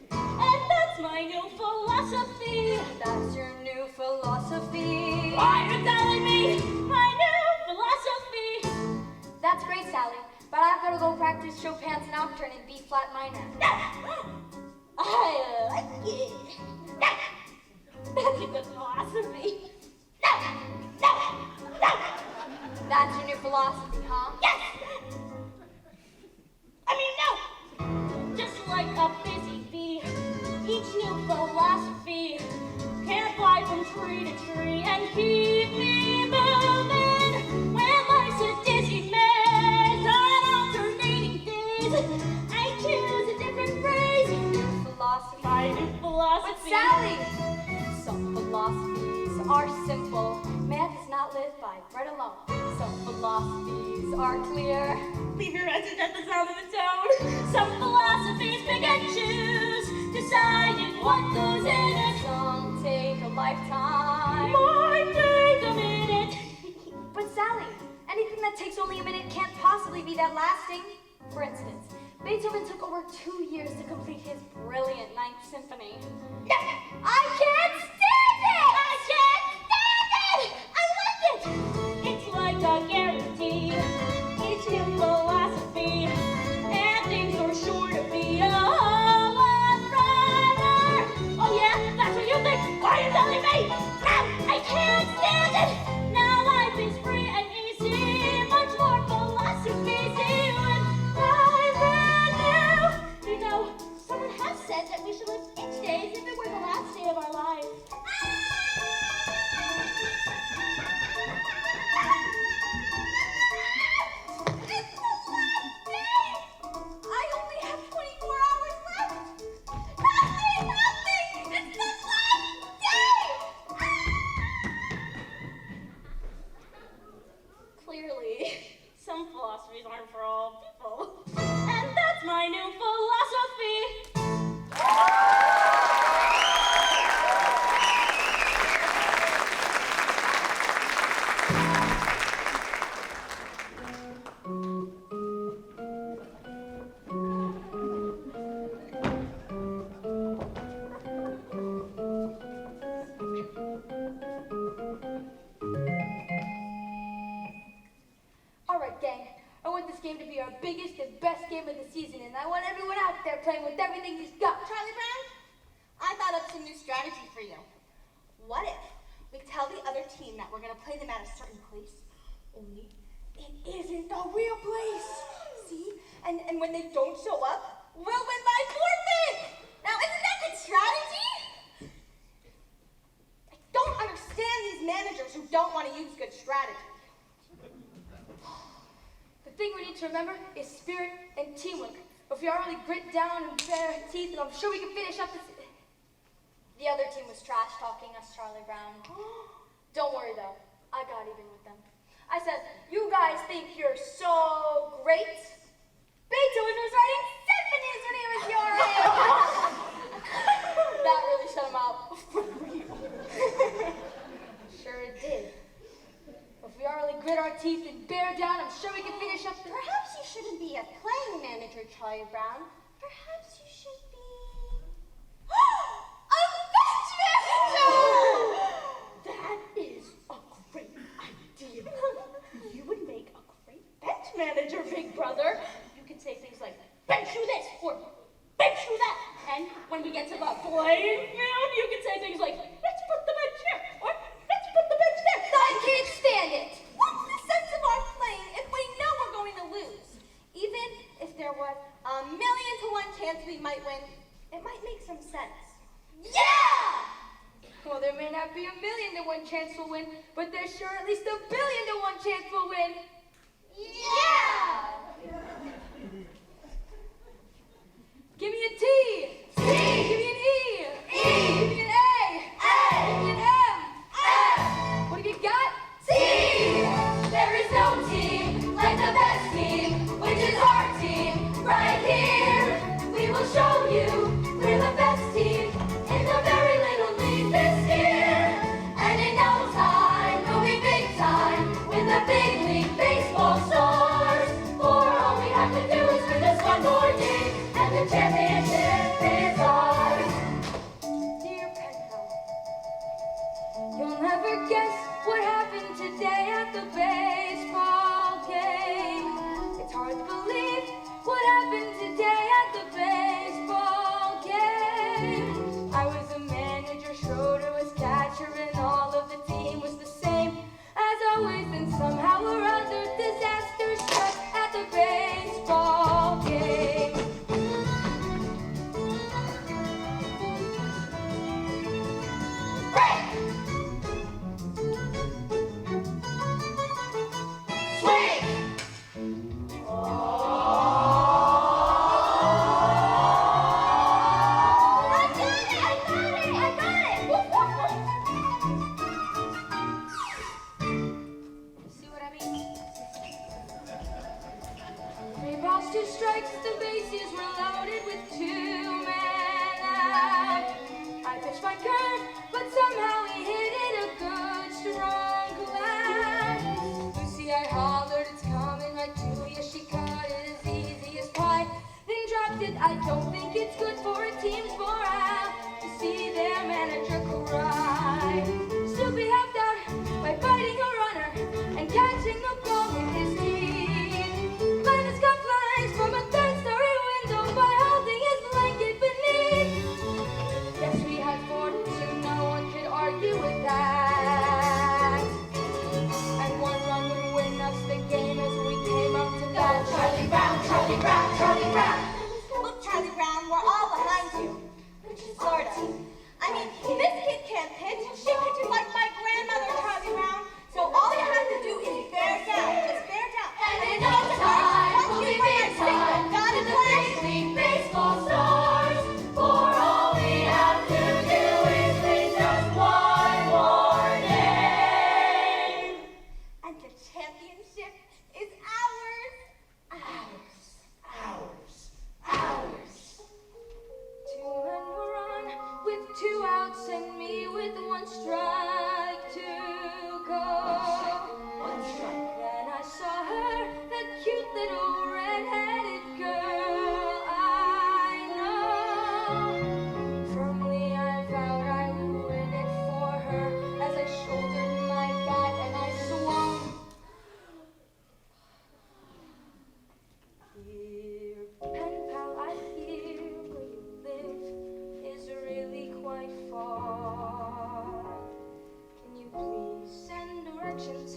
Speaker 2: And that's my new philosophy.
Speaker 4: That's your new philosophy.
Speaker 2: Why are you telling me my new philosophy?
Speaker 4: That's great, Sally, but I've got to go practice Chopin's Nocturne in B flat minor.
Speaker 2: I like it. That's a good philosophy.
Speaker 4: That's your new philosophy, huh?
Speaker 2: Yes! I mean, no! Just like a busy bee, each new philosophy can fly from tree to tree and keep me moving. When life's a dizzy maze on alternating days, I choose a different phrase.
Speaker 4: New philosophy.
Speaker 2: My new philosophy.
Speaker 4: But Sally, some philosophies are simple. Man does not live by bread alone. Some philosophies are clear.
Speaker 2: Leave your message at the sound of the tone. Some philosophies pick and choose, deciding what goes in it.
Speaker 4: Some take a lifetime.
Speaker 2: Mine take a minute.
Speaker 4: But Sally, anything that takes only a minute can't possibly be that lasting. For instance, Beethoven took over 2 years to complete his brilliant Ninth Symphony. I can't stand it!
Speaker 2: I can't stand it! I like it! It's like a guarantee. Each new philosophy, and things are sure to be a whole lot brighter. Oh yeah, that's what you think? Why are you telling me? No, I can't stand it! Now life is free and easy, much more philosophy. See when life is new. You know, someone has said that we should live each day as if it were the last day of our lives.
Speaker 3: It's the last day! I only have 24 hours left! Nothing! It's the last day!
Speaker 2: Clearly, some philosophies aren't for all people. And that's my new philosophy.
Speaker 4: Alright, gang. I want this game to be our biggest and best game of the season, and I want everyone out there playing with everything he's got.
Speaker 3: Charlie Brown, I thought up some new strategy for you. What if we tell the other team that we're gonna play them at a certain place, only it isn't a real place? See? And when they don't show up, we'll win by forfeit! Now, isn't that good strategy? I don't understand these managers who don't want to use good strategy.
Speaker 4: The thing we need to remember is spirit and teamwork. If we all really grit down and bare our teeth, and I'm sure we can finish up this. The other team was trash talking us, Charlie Brown. Don't worry though, I got even with them. I said, you guys think you're so great? Beethoven was writing symphonies when he was your age. That really shut him up. For real. Sure it did. If we all really grit our teeth and bear down, I'm sure we can finish up.
Speaker 3: Perhaps you shouldn't be a playing manager, Charlie Brown. Perhaps you should be a bench manager!
Speaker 2: That is a great idea. You would make a great bench manager, big brother. You could say things like, bench you this, or bench you that. And when we get to the playing field, you can say things like, let's put the bench here, or let's put the bench there.
Speaker 4: I can't stand it.
Speaker 3: What's the sense of our playing if we know we're going to lose? Even if there was 1,000,000 to 1 chance we might win, it might make some sense.
Speaker 4: Yeah! Well, there may not be 1,000,000 to 1 chance we'll win, but there's sure at least 1,000,000,000 to 1 chance we'll win.
Speaker 3: Yeah!
Speaker 4: Give me a T. T. Give me an E.
Speaker 5: E.
Speaker 4: Give me an A.
Speaker 5: A.
Speaker 4: Give me an M.
Speaker 5: M.
Speaker 4: What have you got?
Speaker 5: C. There is no team like the best team, which is our team right here. We will show you we're the best team in the very little league this year. And in no time, we'll be big time with the big league baseball stars. For all we have to do is win this one more game, and the championship is ours.
Speaker 4: Dear pen pal, you'll never guess what happened today at the baseball game. It's hard to believe what happened today at the baseball game. I was a manager, Schroeder was catcher, and all of the team was the same as always. And somehow or other, disaster struck at the baseball game.
Speaker 5: Break! Swing!
Speaker 4: See what I mean? 3 balls, 2 strikes, the bases were loaded with 2 men out. I pitched my curve, but somehow he hit it a good strong cloud. Lucy, I hollered, it's coming right to you. She caught it as easy as pie, then dropped it. I don't think it's good for a team's morale to see their manager cry. Snoopy helped out by biting a runner and catching the ball with his teeth. Linus got flies from a 3rd-story window by holding his blanket beneath. Yes, we had fortune, no one could argue with that. And 1 run would win us the game as we came up to bat.
Speaker 5: Charlie Brown, Charlie Brown, Charlie Brown.
Speaker 3: Look, Charlie Brown, we're all behind you. Sort of. I mean, this kid can't pitch. She pitches like my grandmother, Charlie Brown. So all you have to do is bear down. Just bear down.
Speaker 5: And in no time, we'll be big time
Speaker 3: Gotta
Speaker 5: with the
Speaker 3: play.
Speaker 5: big league baseball stars. For all we have to do is win just one more game.
Speaker 3: And the championship is ours.
Speaker 5: Ours, ours, ours.
Speaker 4: 2 men were on with 2 outs and me with 1 strike to go.
Speaker 5: 1 strike.
Speaker 4: Then I saw her, that cute little red-headed girl I know. Firmly I vowed I would win it for her as I shouldered my bat and I swung. Dear pen pal, I hear where you live is really quite far. Can you please send directions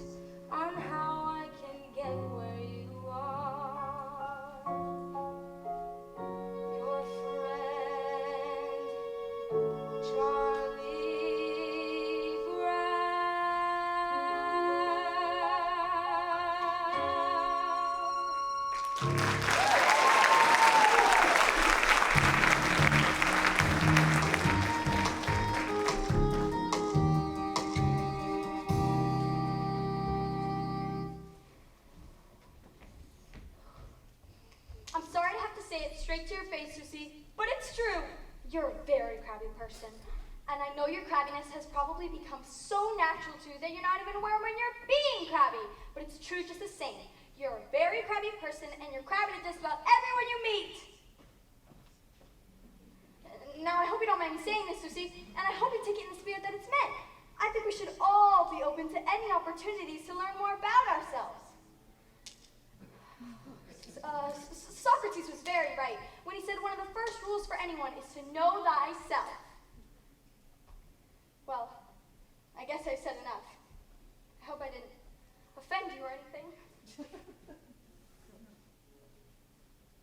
Speaker 4: on how I can get where you are? Your friend, Charlie Brown. straight to your face, Susie, but it's true. You're a very crabby person. And I know your crabbiness has probably become so natural to you that you're not even aware when you're being crabby. But it's true just the same. You're a very crabby person, and you're crabby to just about everyone you meet. Now, I hope you don't mind me saying this, Susie, and I hope you take it in the spirit that it's meant. I think we should all be open to any opportunities to learn more about ourselves. Socrates was very right when he said one of the first rules for anyone is to know thyself. Well, I guess I've said enough. I hope I didn't offend you or anything.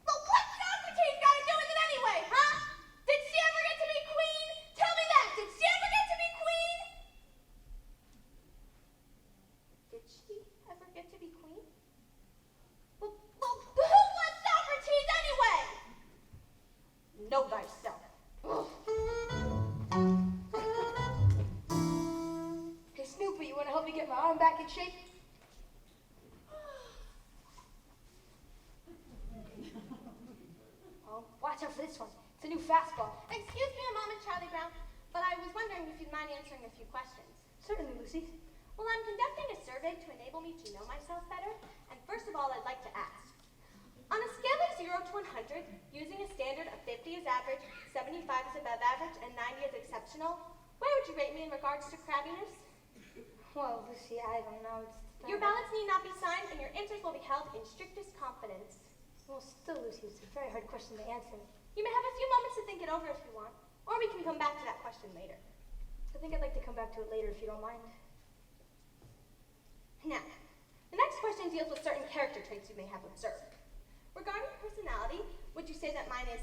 Speaker 3: Well, what's Socrates got to do with it anyway, huh? Did she ever get to be queen? Tell me that. Did she ever get to be queen?
Speaker 1: Did she ever get to be queen?
Speaker 3: Well, who was Socrates anyway? Know thyself.
Speaker 4: Hey, Snoopy, you want to help me get my arm back in shape? Oh, watch out for this one. It's a new fastball.
Speaker 3: Excuse me a moment, Charlie Brown, but I was wondering if you'd mind answering a few questions.
Speaker 4: Certainly, Lucy.
Speaker 3: Well, I'm conducting a survey to enable me to know myself better, and first of all, I'd like to ask. On a scale of 0 to 100, using a standard of 50 is average, 75 is above average, and 90 is exceptional, where would you rate me in regards to crabbiness?
Speaker 4: Well, Lucy, I don't know.
Speaker 3: Your ballots need not be signed, and your answers will be held in strictest confidence.
Speaker 4: Well, still, Lucy, it's a very hard question to answer.
Speaker 3: You may have a few moments to think it over if you want, or we can come back to that question later.
Speaker 4: I think I'd like to come back to it later if you don't mind.
Speaker 3: Now, the next question deals with certain character traits you may have observed. Regarding personality, would you say that mine is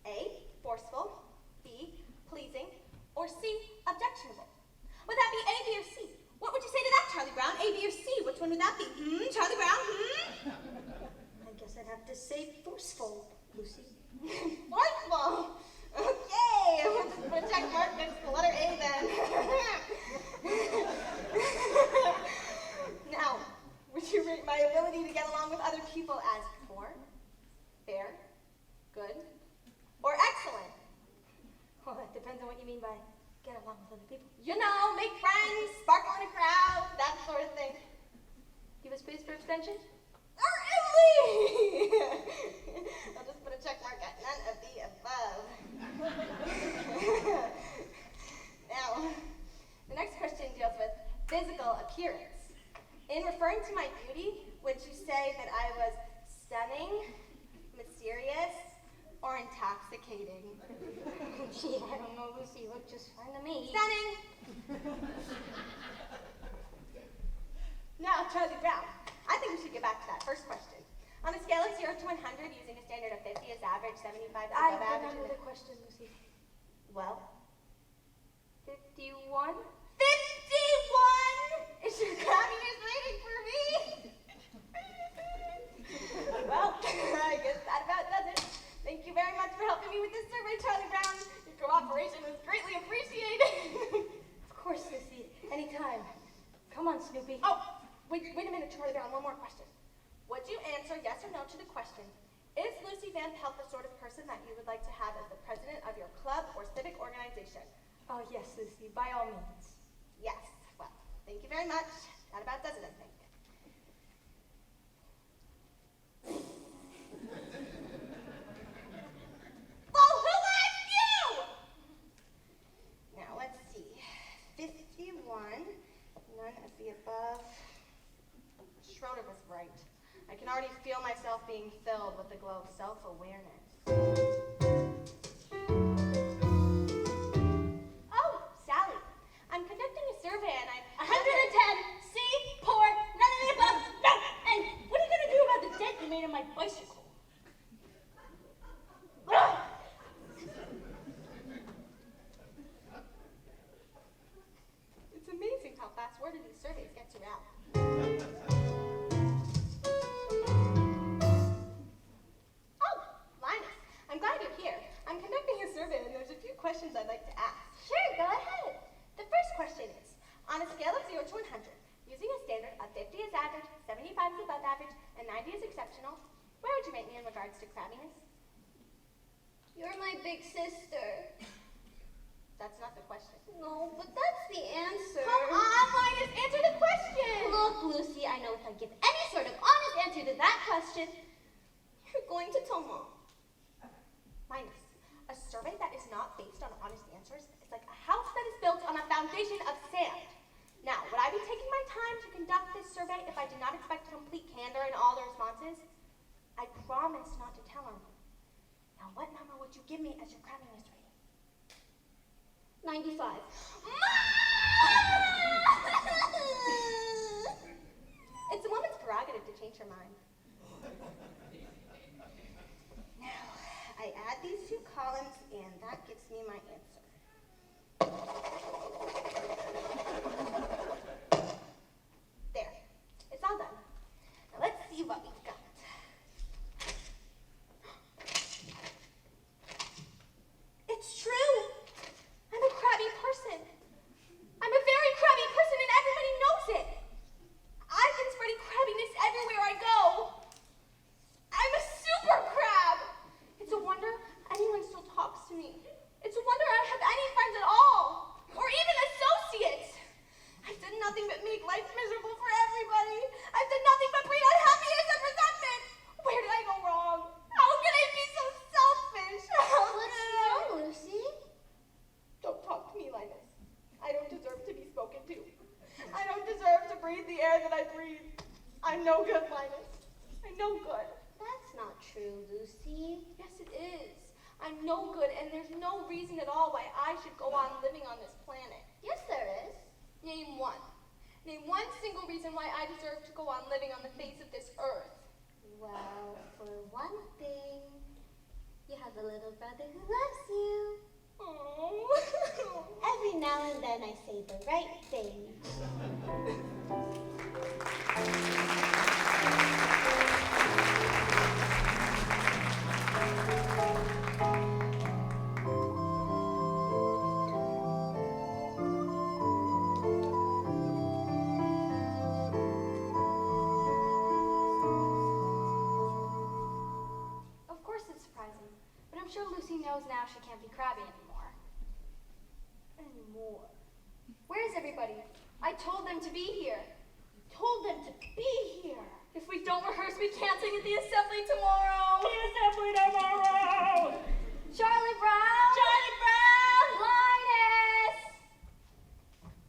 Speaker 3: A, forceful, B, pleasing, or C, objectionable? Would that be A, B, or C? What would you say to that, Charlie Brown? A, B, or C? Which one would that be? Charlie Brown?
Speaker 4: I guess I'd have to say forceful, Lucy.
Speaker 3: Forceful! Okay, we'll just put a check mark next to the letter A then. Now, would you rate my ability to get along with other people as poor, fair, good, or excellent?
Speaker 4: Well, that depends on what you mean by get along with other people.
Speaker 3: You know, make friends, sparkle in a crowd, that sort of thing.
Speaker 4: Give a space for abstention?
Speaker 3: Or Emily! I'll just put a check mark at none of the above. Now, the next question deals with physical appearance. In referring to my beauty, would you say that I was stunning, mysterious, or intoxicating?
Speaker 4: Gee, I don't know, Lucy. You look just fine to me.
Speaker 3: Stunning! Now, Charlie Brown, I think we should get back to that first question. On a scale of 0 to 100, using a standard of 50 as average, 75 as
Speaker 4: I
Speaker 3: above average.
Speaker 4: remember the question, Lucy.
Speaker 3: Well,
Speaker 4: 51?
Speaker 3: 51! Is your crabbiness waiting for me? Well, I guess that about does it. Thank you very much for helping me with this survey, Charlie Brown. Your cooperation was greatly appreciated.
Speaker 4: Of course, Lucy. Anytime. Come on, Snoopy.
Speaker 3: Oh, wait a minute, Charlie Brown. One more question. Would you answer yes or no to the question, is Lucy Van Pelt the sort of person that you would like to have as the president of your club or civic organization?
Speaker 4: Oh, yes, Lucy. By all means.
Speaker 3: Yes. Well, thank you very much. That about does it, I think. Well, who asked you? Now, let's see. 51. None of the above. Schroeder was right. I can already feel myself being filled with the glow of self-awareness. Oh, Sally. I'm conducting a survey and I...
Speaker 2: 110. C, poor, none of the above. No. And what are you gonna do about the dent you made in my bicycle?
Speaker 3: It's amazing how fast worded these surveys get around. Oh, Linus, I'm glad you're here. I'm conducting a survey and there's a few questions I'd like to ask. Sure, go ahead. The first question is, on a scale of 0 to 100, using a standard of 50 is average, 75 is above average, and 90 is exceptional, where would you rate me in regards to crabbiness?
Speaker 1: You're my big sister.
Speaker 3: That's not the question.
Speaker 1: No, but that's the answer.
Speaker 3: Come on, Linus, answer the question.
Speaker 1: Look, Lucy, I know if I give any sort of honest answer to that question,
Speaker 3: You're going to tell Mom. Linus, a survey that is not based on honest answers is like a house that is built on a foundation of sand. Now, would I be taking my time to conduct this survey if I did not expect complete candor in all the responses? I promise not to tell her. Now, what number would you give me as your crabbiness rating?
Speaker 1: 95.
Speaker 3: It's a woman's prerogative to change her mind. Now, I add these two columns, and that gets me my answer. There. It's all done. Now let's see what we've got. It's true. I'm a crabby person. I'm a very crabby person, and everybody knows it. I've been spreading crabbiness everywhere I go. I'm a super crab. It's a wonder anyone still talks to me. It's a wonder I have any friends at all, or even associates. I've done nothing but make life miserable for everybody. I've done nothing but breed unhappiness and resentment. Where did I go wrong? How could I be so selfish?
Speaker 1: What's wrong, Lucy?
Speaker 3: Don't talk to me, Linus. I don't deserve to be spoken to. I don't deserve to breathe the air that I breathe. I'm no good, Linus. I'm no good.
Speaker 1: That's not true, Lucy.
Speaker 3: Yes, it is. I'm no good, and there's no reason at all why I should go on living on this planet.
Speaker 1: Yes, there is.
Speaker 3: Name one. Name one single reason why I deserve to go on living on the face of this earth.
Speaker 1: Well, for one thing, you have a little brother who loves you.
Speaker 3: Oh.
Speaker 1: Every now and then I say the right thing.
Speaker 4: Of course it's surprising, but I'm sure Lucy knows now she can't be crabby anymore. Where is everybody? I told them to be here.
Speaker 3: Told them to be here.
Speaker 4: If we don't rehearse, we can't sing at the assembly tomorrow.
Speaker 2: The assembly tomorrow!
Speaker 4: Charlie Brown!
Speaker 2: Charlie Brown!
Speaker 4: Linus!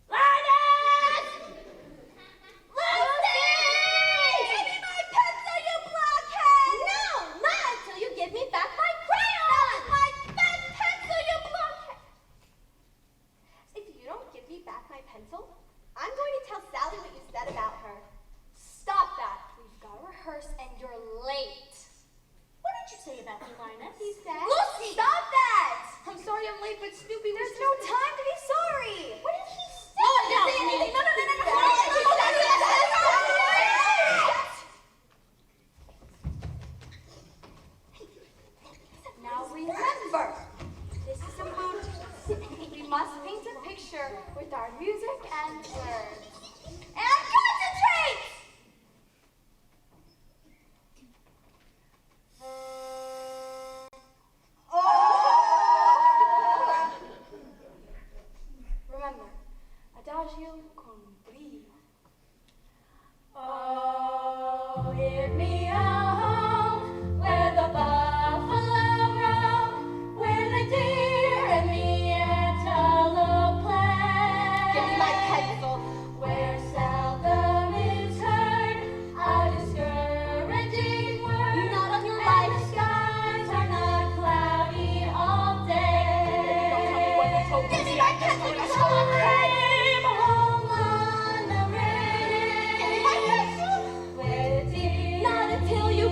Speaker 2: Linus!
Speaker 3: Lucy! Give me my pencil, you blockhead!
Speaker 1: No, not until you give me back my crayon!
Speaker 3: My best pencil, you blockhead! If you don't give me back my pencil, I'm going to tell Sally what you said about her.
Speaker 4: Stop that. We've got to rehearse and you're late.
Speaker 2: What did you say about me, Linus?
Speaker 3: He said...
Speaker 4: Lucy! Stop that! I'm sorry I'm late, but Snoopy, there's no time to be sorry.
Speaker 3: What did he say?
Speaker 2: No,
Speaker 3: Did he say anything?
Speaker 4: Now remember, this is a mood. We must paint a picture with our music and words. And concentrate! Remember, adagio con brio.
Speaker 5: Oh, give me a home where the buffalo roam, where the deer and the antelope play.
Speaker 3: Give me my pencil.
Speaker 5: Where seldom is heard a discouraging word.
Speaker 3: Not on your
Speaker 5: And
Speaker 3: life.
Speaker 5: the skies are not cloudy all day.
Speaker 3: Don't tell me what they told you.
Speaker 5: Give me my pencil, you came home on the range.
Speaker 3: Give me my pencil.
Speaker 5: Where the deer
Speaker 3: Not until you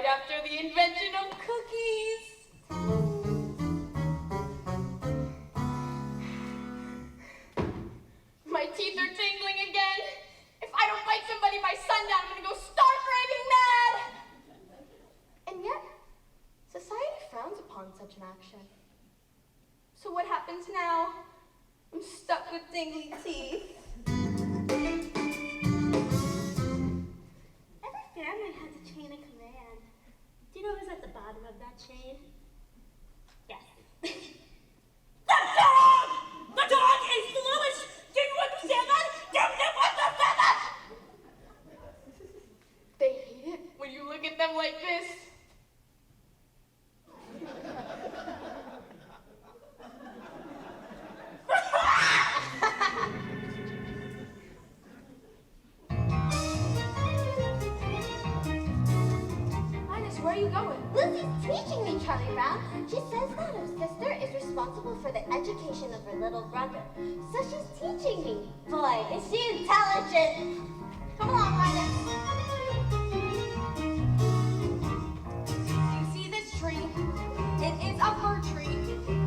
Speaker 2: after the invention of cookies. My teeth are tingling again. If I don't bite somebody by sundown, I'm gonna go stark raving mad.
Speaker 1: And yet, society frowns upon such an action. So what happens now? I'm stuck with tingly teeth.
Speaker 2: Every family has a chain of command. Do you know who's at the bottom of that chain? Yes. The dog! The dog is Linus! Do you understand that? Do you understand that?
Speaker 1: They hate it when you look at them like this. Linus, where are you going?
Speaker 7: Lucy's teaching me, Charlie Brown. She says that her sister is responsible for the education of her little brother. So she's teaching me. Boy, is she intelligent. Come along, Linus.
Speaker 3: You see this tree? It is a fir tree.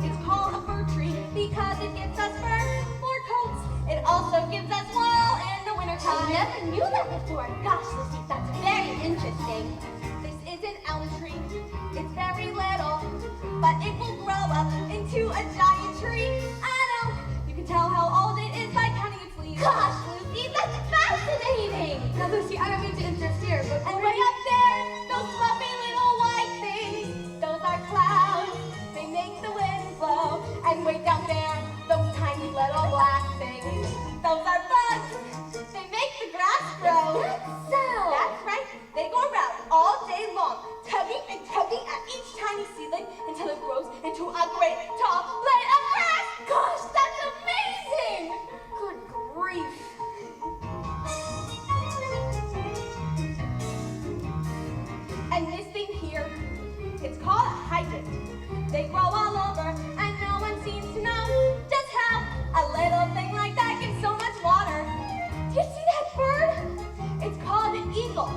Speaker 3: It's called a fir tree because it gives us fur for coats. It also gives us wool in the wintertime.
Speaker 7: I never knew that before. Gosh, Lucy, that's very interesting.
Speaker 3: This is an elm tree. It's very little, but it will grow up into a giant tree. I know. You can tell how old it is by counting its leaves.
Speaker 7: Gosh, Lucy, that's fascinating.
Speaker 1: Now, Lucy, I don't mean to interfere, but
Speaker 3: And way up there, those fluffy little white things, those are clouds. They make the wind blow. And way down there, those tiny little black things, those are bugs. They make the grass grow.
Speaker 7: So,
Speaker 3: That's right. They go around all day long, tugging and tugging at each tiny seedling until it grows into a great tall blade of grass. Gosh, that's amazing!
Speaker 1: good grief.
Speaker 3: And this thing here, it's called a hydrant. They grow all over, and no one seems to know just how a little thing like that gives so much water. Do you see that bird? It's called an eagle.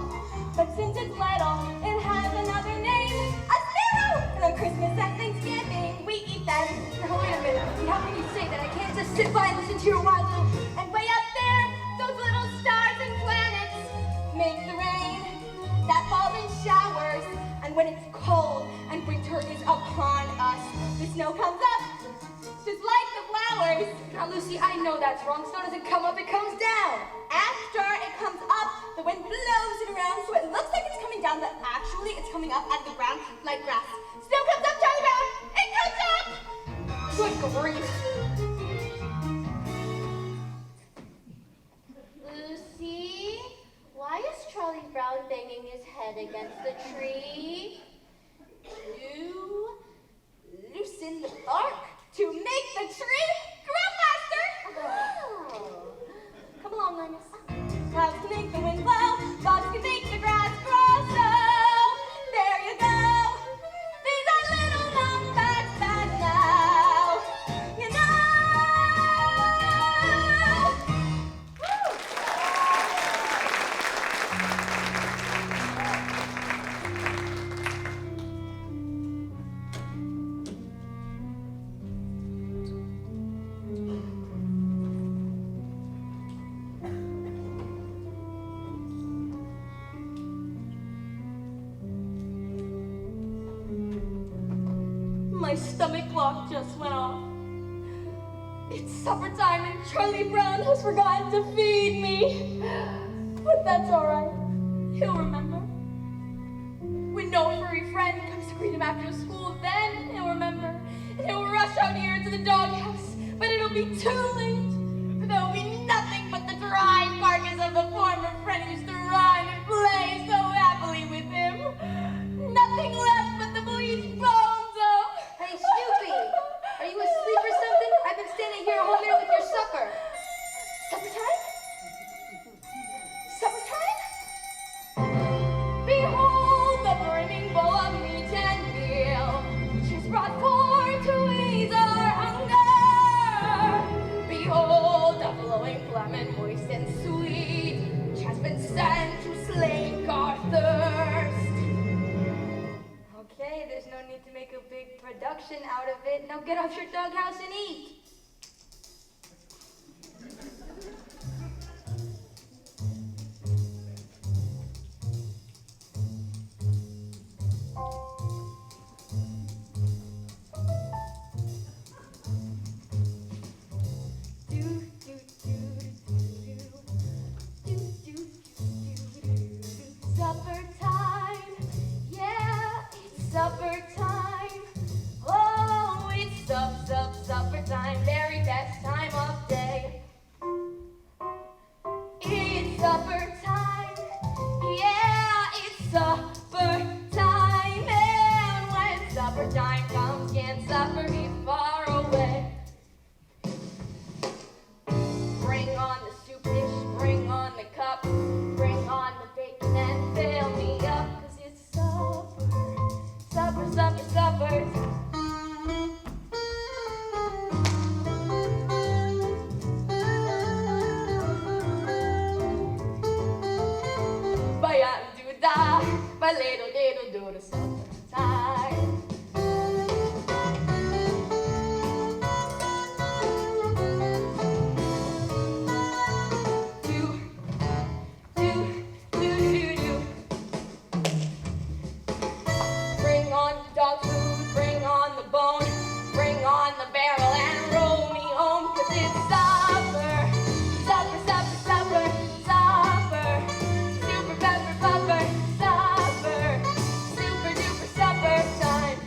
Speaker 3: But since it's little, it has another name, a sparrow. And on Christmas and Thanksgiving, we eat them.
Speaker 1: Now, wait a minute, Lucy, how can you say that? I can't just sit by and listen to your wild little...
Speaker 3: And way up there, those little stars and planets make the rain that falls in showers. And when it's cold and winter is upon us, the snow comes up, just like the flowers.
Speaker 1: Now, Lucy, I know that's wrong. Snow doesn't come up, it comes down.
Speaker 3: After it comes up, the wind blows it around so it looks like it's coming down, but actually it's coming up out of the ground like grass. Snow comes up, Charlie Brown! It comes up!
Speaker 1: Good grief.
Speaker 7: Lucy, why is Charlie Brown banging his head against the tree?
Speaker 3: You loosen the bark to make the tree grow faster!
Speaker 7: Oh.
Speaker 3: Come along, Linus. Clouds can make the wind blow, bugs can make the grass grow, so there you go. These are little known facts that now you
Speaker 1: My stomach clock just went off. It's supper time and Charlie Brown has forgotten to feed me. But that's all right. He'll remember. When no furry friend comes to greet him after school, then he'll remember. And he'll rush out here into the doghouse. But it'll be too late. There'll be nothing but the dry carcass of the former friend who used to run and play so happily with him. Nothing left but the bleached bones of...
Speaker 4: Hey, Snoopy, are you asleep or something? I've been standing here a whole minute with your supper.
Speaker 1: Supper time? Supper time? Behold the brimming bowl of meat and meal, which is brought forth to ease our hunger. Behold
Speaker 4: production out of it. Now get off your doghouse and eat.
Speaker 6: Supper time, yeah, it's supper time. Oh, it's supper time, very best time of day. It's supper time, yeah, it's supper time. And when supper time comes, can't supper be far away? Bring on the soup dish, bring on the cup, bring on the bacon and fill me up, 'cause it's supper. Ba-yam-doo-da, ba-ladle-diddle-doo, supper time. Bring on dog food, bring on the bone, bring on the barrel and roll me home, 'cause it's supper. Super pepper pupper, supper. Super duper supper time.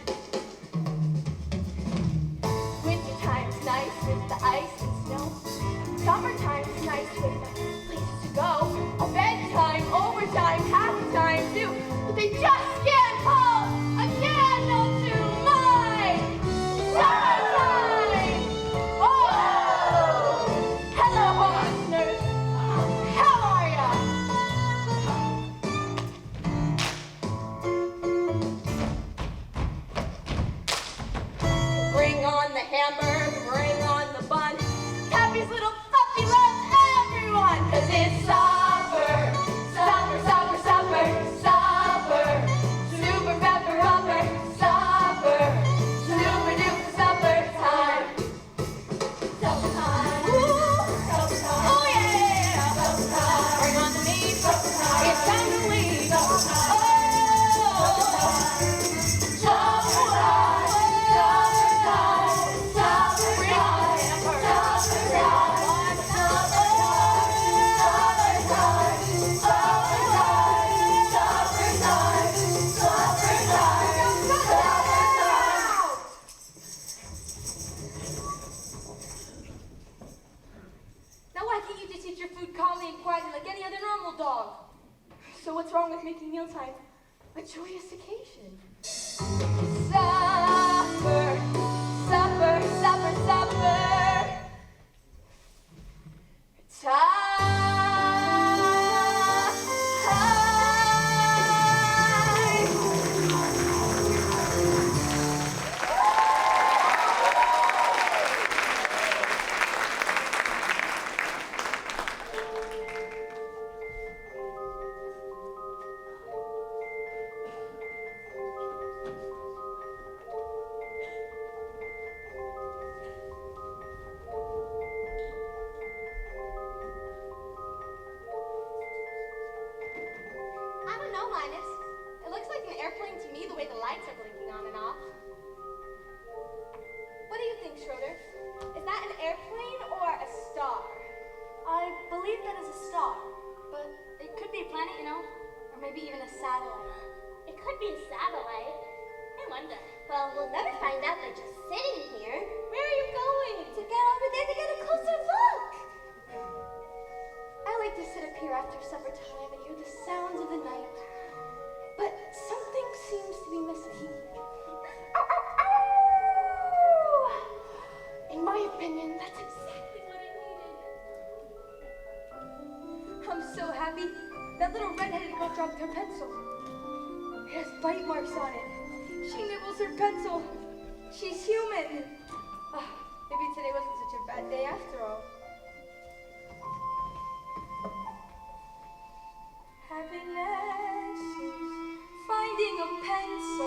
Speaker 6: Winter time's nice with the ice and snow. Summertime's nice with the places to go. A bedtime, overtime, half time too. But they just can't hold a candle to my summertime! Oh! Hello, home listeners. How are ya? Bring on the hamburger, bring on the bun. Happy's little puppy loves everyone, 'cause it's supper. Super pepper upper, supper. Super duper supper time. Supper time. Supper time. Oh yeah. Supper time. Bring on the meat. Supper time. It's time to leave. Supper time. Oh. Supper time. Bring on the hamburger. Supper time.
Speaker 4: Now why can't you just eat your food calmly and quietly like any other normal dog? So what's wrong with making mealtime a joyous occasion?
Speaker 6: Supper I don't know, Linus. It looks like an airplane to me the way the lights are blinking on and off. What do you think, Schroeder? Is that an airplane or a star?
Speaker 4: I believe that is a star, but it could be a planet, you know, or maybe even a satellite.
Speaker 7: It could be a satellite. I wonder. Well, we'll never find out by just sitting here.
Speaker 6: Where are you going?
Speaker 7: To get over there to get a closer look.
Speaker 6: I like to sit up here after supper time and hear the sounds of the night. But something seems to be missing. Ow, ow, ow! In my opinion, that's exactly what I needed.
Speaker 4: I'm so happy. That little redheaded girl dropped her pencil. It has bite marks on it. She nibbles her pencil. She's human. Maybe today wasn't such a bad day after all. Having lessons, finding a pencil.